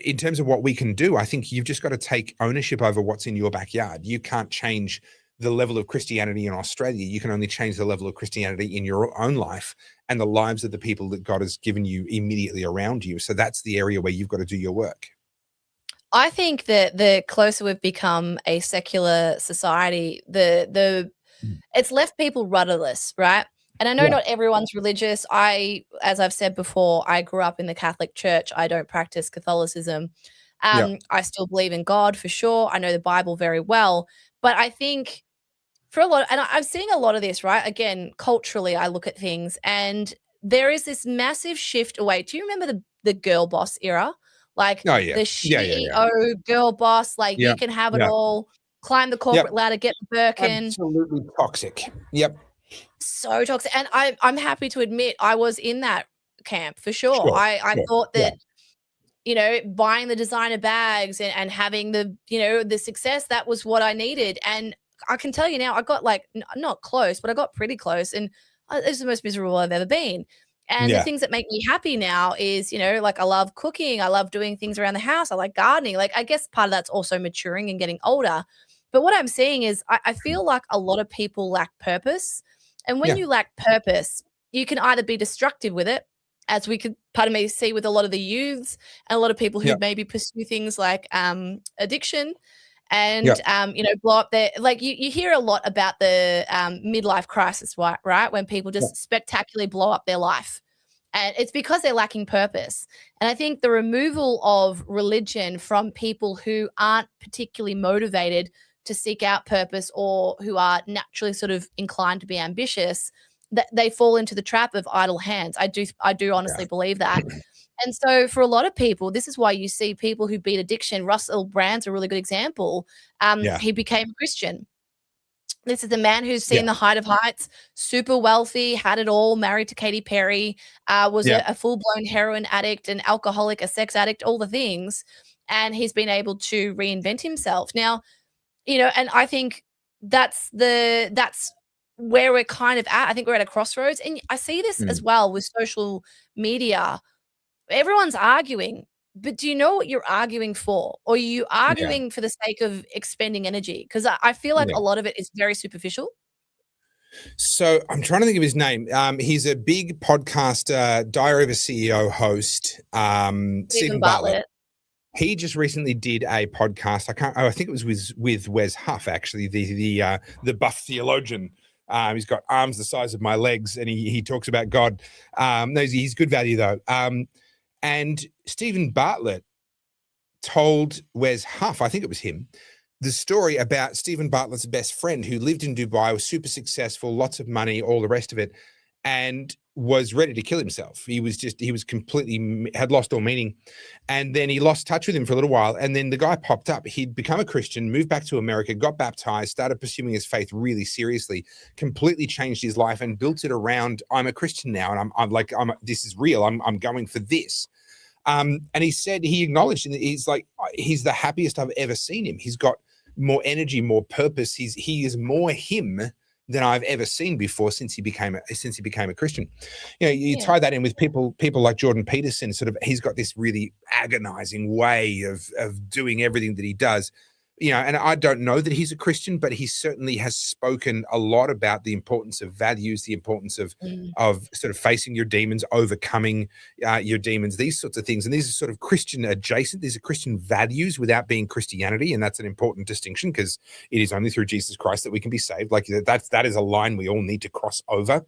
in terms of what we can do, I think you've just got to take ownership over what's in your backyard. You can't change the level of Christianity in Australia. You can only change the level of Christianity in your own life and the lives of the people that God has given you immediately around you. So that's the area where you've got to do your work. I think that the closer we've become a secular society, it's left people rudderless, right? And I know not everyone's religious. As I've said before, I grew up in the Catholic Church. I don't practice Catholicism. I still believe in God for sure. I know the Bible very well. But I think for a lot, and I'm seeing a lot of this, right? Again, culturally, I look at things and there is this massive shift away. Do you remember the girl boss era? Like the CEO girl boss, like you can have it all. climb the corporate ladder, get the Birkin. Absolutely toxic. Yep. So toxic. And I'm happy to admit I was in that camp for sure. Sure, I sure, thought that, you know, buying the designer bags and having the, you know, the success, that was what I needed. And I can tell you now, I got like, not close, but I got pretty close. And it's the most miserable I've ever been. And the things that make me happy now is, you know, like I love cooking. I love doing things around the house. I like gardening. Like, I guess part of that's also maturing and getting older. But what I'm seeing is I feel like a lot of people lack purpose. And when you lack purpose, you can either be destructive with it, as we could, pardon me, see with a lot of the youths and a lot of people who maybe pursue things like addiction and, you know, blow up their, like you hear a lot about the midlife crisis, right? When people just spectacularly blow up their life. And it's because they're lacking purpose. And I think the removal of religion from people who aren't particularly motivated to seek out purpose or who are naturally sort of inclined to be ambitious, that they fall into the trap of idle hands. I do honestly believe that. And so for a lot of people, this is why you see people who beat addiction. Russell Brand's a really good example. He became a Christian. This is the man who's seen the height of heights, super wealthy, had it all, married to Katy Perry, was a full-blown heroin addict, an alcoholic, a sex addict, all the things. And he's been able to reinvent himself. Now, you know, and I think that's where we're kind of at. I think we're at a crossroads. And I see this as well with social media. Everyone's arguing, but do you know what you're arguing for? Or are you arguing for the sake of expending energy? Because I feel like a lot of it is very superficial. So I'm trying to think of his name. He's a big podcast, Diary of a CEO host, Stephen Bartlett. He just recently did a podcast. I think it was with Wes Huff, actually, the buff theologian. He's got arms the size of my legs, and he talks about God. No, he's good value though. And Stephen Bartlett told Wes Huff, I think it was him, the story about Stephen Bartlett's best friend who lived in Dubai, was super successful, lots of money, all the rest of it, and was ready to kill himself. He was completely, had lost all meaning. And then he lost touch with him for a little while. And then the guy popped up. He'd become a Christian, moved back to America, got baptized, started pursuing his faith really seriously, completely changed his life and built it around, I'm a Christian now. And I'm like, this is real. I'm going for this. And he said, he acknowledged, and he's like, he's the happiest I've ever seen him. He's got more energy, more purpose. He is more him than I've ever seen before since he became a Christian. You know, you tie that in with people like Jordan Peterson. Sort of, he's got this really agonizing way of doing everything that he does. You know, and I don't know that he's a Christian, but he certainly has spoken a lot about the importance of values, the importance of sort of facing your demons, overcoming your demons, these sorts of things. And these are sort of Christian adjacent. These are Christian values without being Christianity. And that's an important distinction, because it is only through Jesus Christ that we can be saved. Like that is a line we all need to cross over.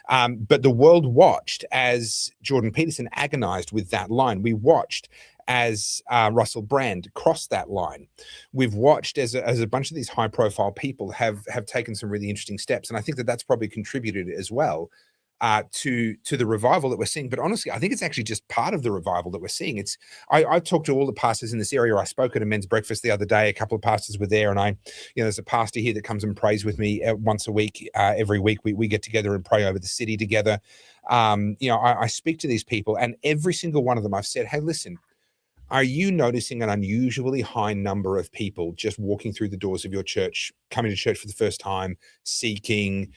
But the world watched as Jordan Peterson agonized with that line. We watched as Russell Brand crossed that line. We've watched as a bunch of these high profile people have taken some really interesting steps. And I think that that's probably contributed as well to the revival that we're seeing. But honestly, I think it's actually just part of the revival that we're seeing. I talked to all the pastors in this area. I spoke at a men's breakfast the other day. A couple of pastors were there, and there's a pastor here that comes and prays with me once a week. Every week we get together and pray over the city together. I speak to these people, and every single one of them I've said, hey, listen, are you noticing an unusually high number of people just walking through the doors of your church, coming to church for the first time, seeking,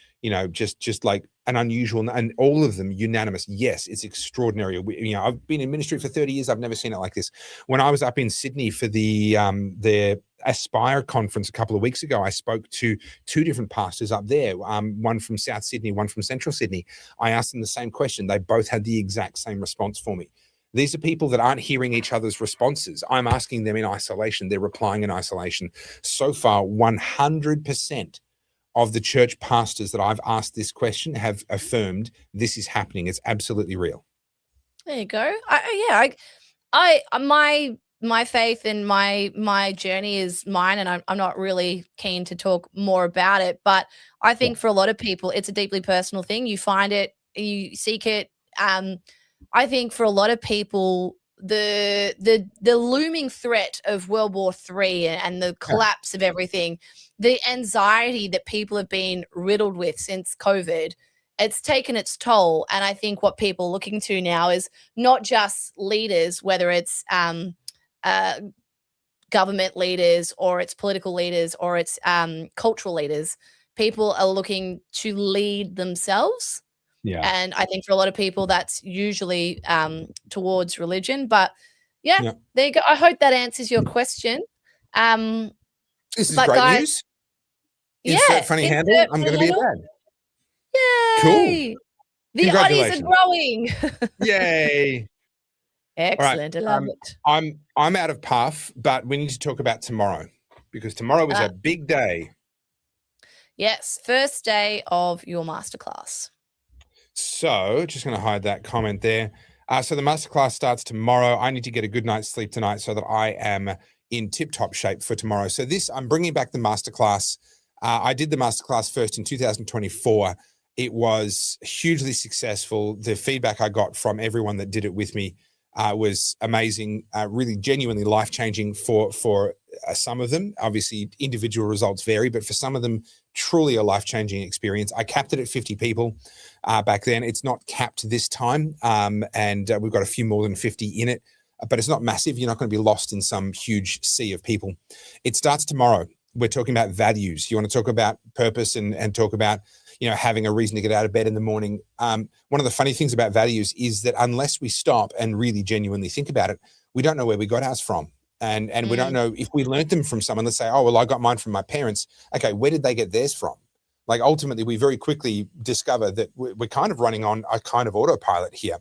just like an unusual, and all of them unanimous? Yes, it's extraordinary. I've been in ministry for 30 years. I've never seen it like this. When I was up in Sydney for the Aspire conference a couple of weeks ago, I spoke to two different pastors up there, one from South Sydney, one from Central Sydney. I asked them the same question. They both had the exact same response for me. These are people that aren't hearing each other's responses. I'm asking them in isolation. They're replying in isolation. So far, 100% of the church pastors that I've asked this question have affirmed this is happening. It's absolutely real. There you go. My faith and my journey is mine, and I'm not really keen to talk more about it. But I think for a lot of people, it's a deeply personal thing. You find it, you seek it. I think for a lot of people, the looming threat of World War III and the collapse of everything, the anxiety that people have been riddled with since COVID, it's taken its toll. And I think what people are looking to now is not just leaders, whether it's government leaders or it's political leaders or it's cultural leaders. People are looking to lead themselves. Yeah. And I think for a lot of people, that's usually towards religion. But yeah, there you go. I hope that answers your question. This is but great guys, news. Insert funny handle. I'm going to be a dad. Yay! Cool. The oddies are growing. Yay! Excellent. Right. I love it. I'm out of puff, but we need to talk about tomorrow because tomorrow is a big day. Yes, first day of your masterclass. So just going to hide that comment there. So the masterclass starts tomorrow. I need to get a good night's sleep tonight so that I am in tip-top shape for tomorrow. So I'm bringing back the masterclass. I did the masterclass first in 2024. It was hugely successful. The feedback I got from everyone that did it with me was amazing, really genuinely life-changing for some of them. Obviously, individual results vary, but for some of them, truly a life-changing experience. I capped it at 50 people back then. It's not capped this time, and we've got a few more than 50 in it, but it's not massive. You're not going to be lost in some huge sea of people. It starts tomorrow. We're talking about values. You want to talk about purpose and talk about having a reason to get out of bed in the morning. One of the funny things about values is that unless we stop and really genuinely think about it, we don't know where we got ours from. And we don't know if we learned them from someone. Let's say, oh, well, I got mine from my parents. Okay, where did they get theirs from? Like, ultimately, we very quickly discover that we're kind of running on a kind of autopilot here.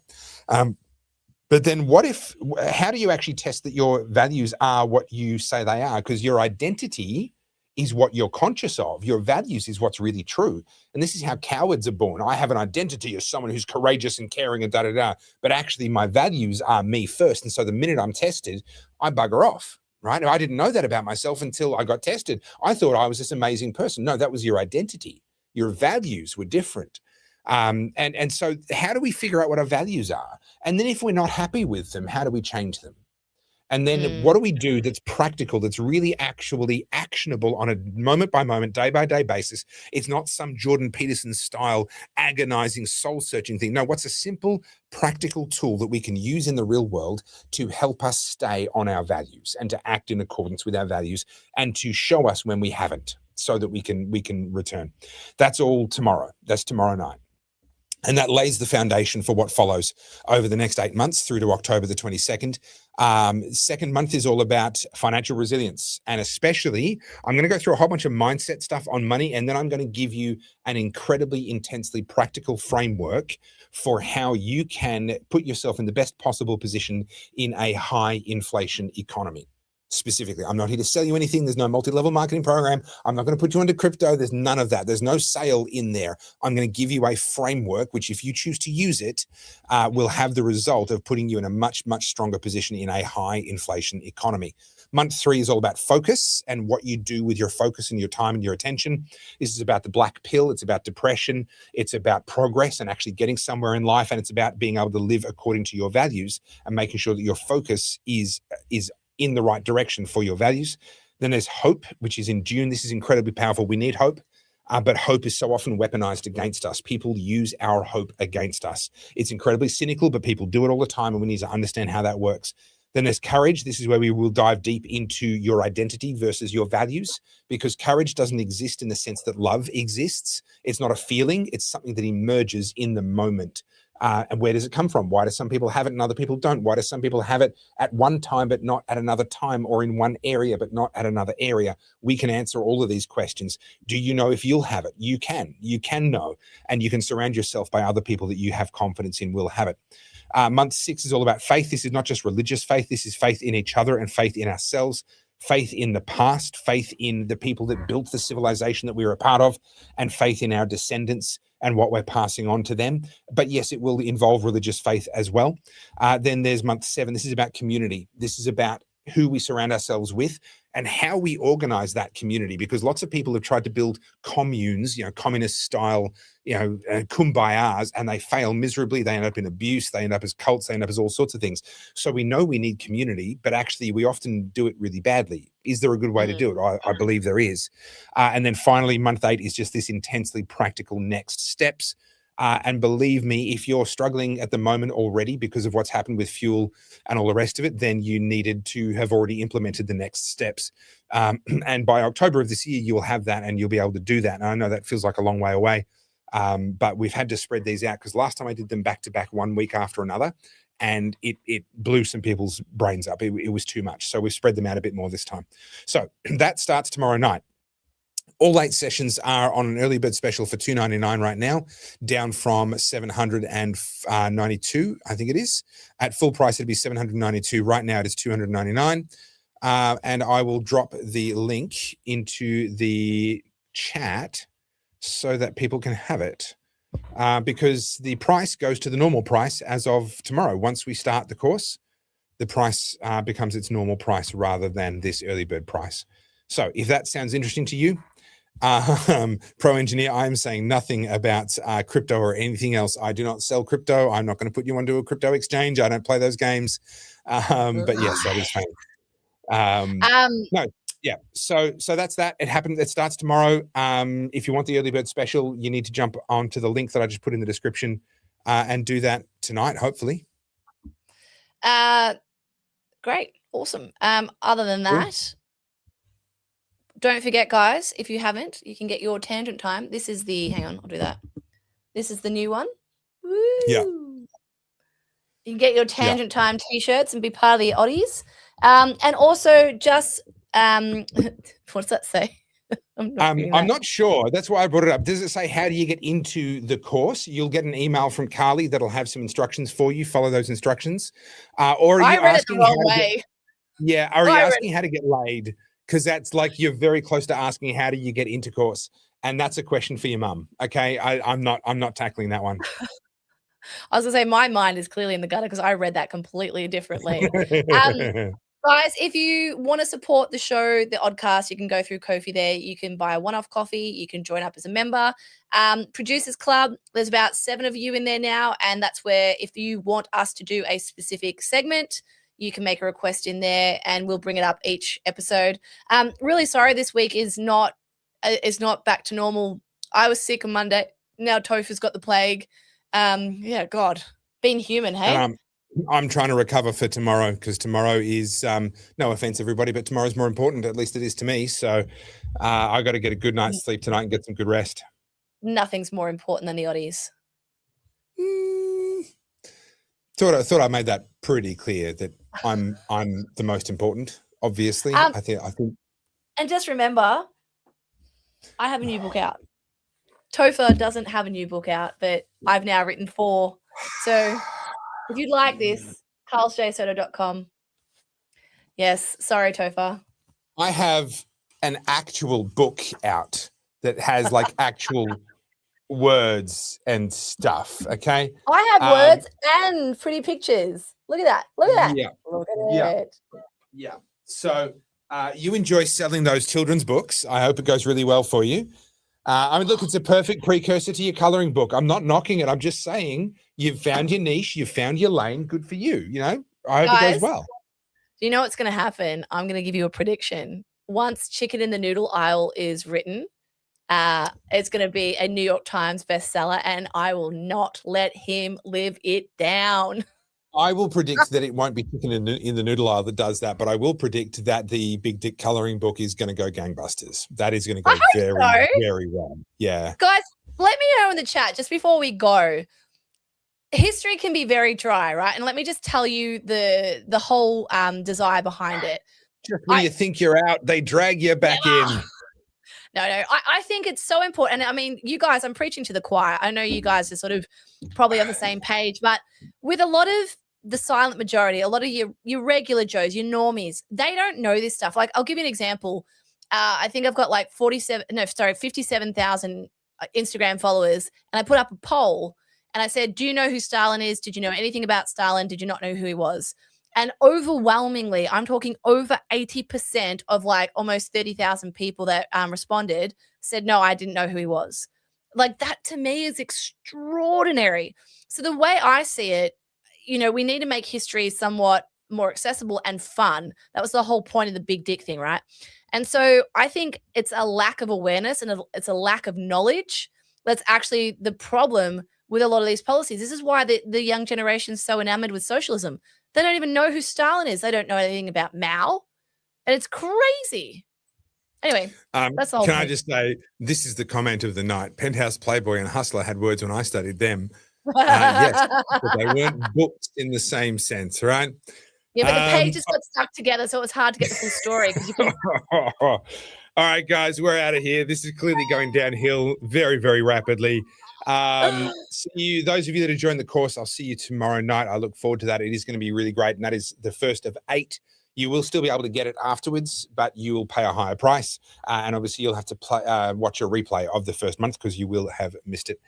But then how do you actually test that your values are what you say they are? Because your identity is what you're conscious of. Your values is what's really true. And this is how cowards are born. I have an identity as someone who's courageous and caring and da-da-da, but actually my values are me first. And so the minute I'm tested, I bugger off, right? I didn't know that about myself until I got tested. I thought I was this amazing person. No, that was your identity. Your values were different. And so how do we figure out what our values are? And then if we're not happy with them, how do we change them? And then what do we do that's practical, that's really actually actionable on a moment by moment, day by day basis? It's not some Jordan Peterson style agonizing, soul searching thing. No, what's a simple, practical tool that we can use in the real world to help us stay on our values and to act in accordance with our values and to show us when we haven't so that we can return? That's all tomorrow. That's tomorrow night. And that lays the foundation for what follows over the next 8 months through to October the 22nd. Second month is all about financial resilience. And especially, I'm going to go through a whole bunch of mindset stuff on money. And then I'm going to give you an incredibly intensely practical framework for how you can put yourself in the best possible position in a high inflation economy. Specifically, I'm not here to sell you anything. There's no multi-level marketing program. I'm not going to put you into crypto. There's none of that. There's no sale in there. I'm going to give you a framework, which if you choose to use it, will have the result of putting you in a much, much stronger position in a high inflation economy. Month 3 is all about focus and what you do with your focus and your time and your attention. This is about the black pill. It's about depression. It's about progress and actually getting somewhere in life. And it's about being able to live according to your values and making sure that your focus is in the right direction for your values. Then there's hope, which is in June. This is incredibly powerful. We need hope, but hope is so often weaponized against us. People use our hope against us. It's incredibly cynical, but people do it all the time, and we need to understand how that works. Then there's courage. This is where we will dive deep into your identity versus your values, because courage doesn't exist in the sense that love exists. It's not a feeling. It's something that emerges in the moment. And where does it come from? Why do some people have it and other people don't? Why do some people have it at one time but not at another time, or in one area but not at another area? We can answer all of these questions. Do you know if you'll have it? You can know, and you can surround yourself by other people that you have confidence in will have it. Month 6 is all about faith. This is not just religious faith. This is faith in each other and faith in ourselves, faith in the past, faith in the people that built the civilization that we were a part of, and faith in our descendants and what we're passing on to them. But yes, it will involve religious faith as well. Then there's month 7. This is about community. This is about who we surround ourselves with, and how we organize that community, because lots of people have tried to build communes, communist style, kumbayas, and they fail miserably. They end up in abuse, they end up as cults, they end up as all sorts of things. So we know we need community, but actually we often do it really badly. Is there a good way to do it? I believe there is. And then finally, month 8 is just this intensely practical next steps. And believe me, if you're struggling at the moment already because of what's happened with fuel and all the rest of it, then you needed to have already implemented the next steps. And by October of this year, you'll have that and you'll be able to do that. And I know that feels like a long way away, but we've had to spread these out, because last time I did them back to back, one week after another, and it blew some people's brains up. It was too much. So we've spread them out a bit more this time. So that starts tomorrow night. All 8 sessions are on an early bird special for $299 right now, down from $792, I think it is. At full price, it'd be $792. Right now, it is $299. And I will drop the link into the chat so that people can have it, because the price goes to the normal price as of tomorrow. Once we start the course, the price becomes its normal price rather than this early bird price. So if that sounds interesting to you, Pro Engineer, I'm saying nothing about crypto or anything else. I do not sell crypto. I'm not going to put you onto a crypto exchange. I don't play those games. But yes, that is fine. No, yeah. So that's that. It happened. It starts tomorrow. If you want the early bird special, you need to jump onto the link that I just put in the description and do that tonight, hopefully. Great. Awesome. Other than that, don't forget, guys, if you haven't, you can get your tangent time. This is the, hang on, I'll do that. This is the new one. Woo. Yeah. You can get your tangent time t-shirts and be part of the Oddies. And also just, what's that say? I'm not sure. That's why I brought it up. Does it say, how do you get into the course? You'll get an email from Carly that'll have some instructions for you. Follow those instructions. Or are you asking how to get, are you asking how to get laid? Because that's like, you're very close to asking, how do you get into course? And that's a question for your mum. Okay. I'm not tackling that one. I was gonna say, my mind is clearly in the gutter because I read that completely differently. Guys, if you want to support the show, the Oddcast, you can go through Ko-fi there. You can buy a one-off coffee. You can join up as a member. Producers Club, there's about 7 of you in there now. And that's where, if you want us to do a specific segment, you can make a request in there and we'll bring it up each episode. Really sorry, this week is not back to normal. I was sick on Monday. Now Topher's got the plague. God, being human, hey? And I'm trying to recover for tomorrow, because tomorrow is, no offense, everybody, but tomorrow's more important. At least it is to me. So I got to get a good night's sleep tonight and get some good rest. Nothing's more important than the Oddies. Thought I made that pretty clear, that I'm the most important, obviously. I think. And just remember, I have a new book out. Topher doesn't have a new book out, but I've now written 4. So if you'd like this, carlzjsoda.com. Yes, sorry, Topher. I have an actual book out that has like actual words and stuff. Okay. I have words and pretty pictures. Look at that. Look at that. Yeah. Look at it. Yeah. So you enjoy selling those children's books. I hope it goes really well for you. I mean, look, it's a perfect precursor to your coloring book. I'm not knocking it. I'm just saying you've found your niche. You've found your lane. Good for you. I hope it goes well. Do you know what's going to happen? I'm going to give you a prediction. Once Chicken in the Noodle Aisle is written, it's going to be a New York Times bestseller, and I will not let him live it down. I will predict that it won't be Chicken in the Noodle Aisle that does that, but I will predict that the Big Dick coloring book is going to go gangbusters. That is going to go very well. Yeah. Guys, let me know in the chat just before we go. History can be very dry, right? And let me just tell you the whole desire behind it. Just when you think you're out, they drag you back in. No, I think it's so important. And I mean, you guys, I'm preaching to the choir. I know you guys are sort of probably on the same page, but with a lot of the silent majority, a lot of your regular Joes, your normies, they don't know this stuff. Like, I'll give you an example. I think I've got like 57,000 Instagram followers, and I put up a poll and I said, do you know who Stalin is? Did you know anything about Stalin? Did you not know who he was? And overwhelmingly, I'm talking over 80% of like almost 30,000 people that responded said, no, I didn't know who he was. Like that to me is extraordinary. So the way I see it, you know, we need to make history somewhat more accessible and fun. That was the whole point of the big dick thing, right? And so I think it's a lack of awareness and it's a lack of knowledge that's actually the problem with a lot of these policies. This is why the young generation is so enamored with socialism. They don't even know who Stalin is. They don't know anything about Mao. And it's crazy. Anyway, that's the whole Can point. I just say, this is the comment of the night. Penthouse, Playboy, and Hustler had words when I studied them. Yes, but they weren't booked in the same sense, right? Yeah, but the pages got stuck together, so it was hard to get the full story. Because you can. All right, guys, we're out of here. This is clearly going downhill very, very rapidly. See you, those of you that have joined the course, I'll see you tomorrow night. I look forward to that. It is going to be really great, and that is the first of 8. You will still be able to get it afterwards, but you will pay a higher price. And obviously, you'll have to watch a replay of the first month because you will have missed it.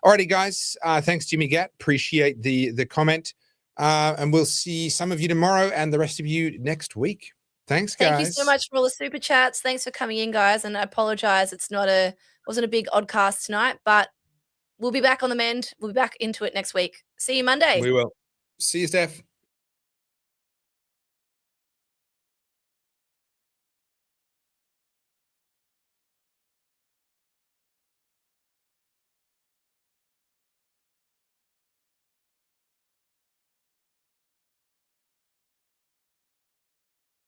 Alrighty, guys. Thanks, Jimmy Gatt. Appreciate the comment. And we'll see some of you tomorrow and the rest of you next week. Thanks, guys. Thank you so much for all the super chats. Thanks for coming in, guys. And I apologize. Wasn't a big Oddcast tonight, but we'll be back on the mend. We'll be back into it next week. See you Monday. We will. See you, Steph.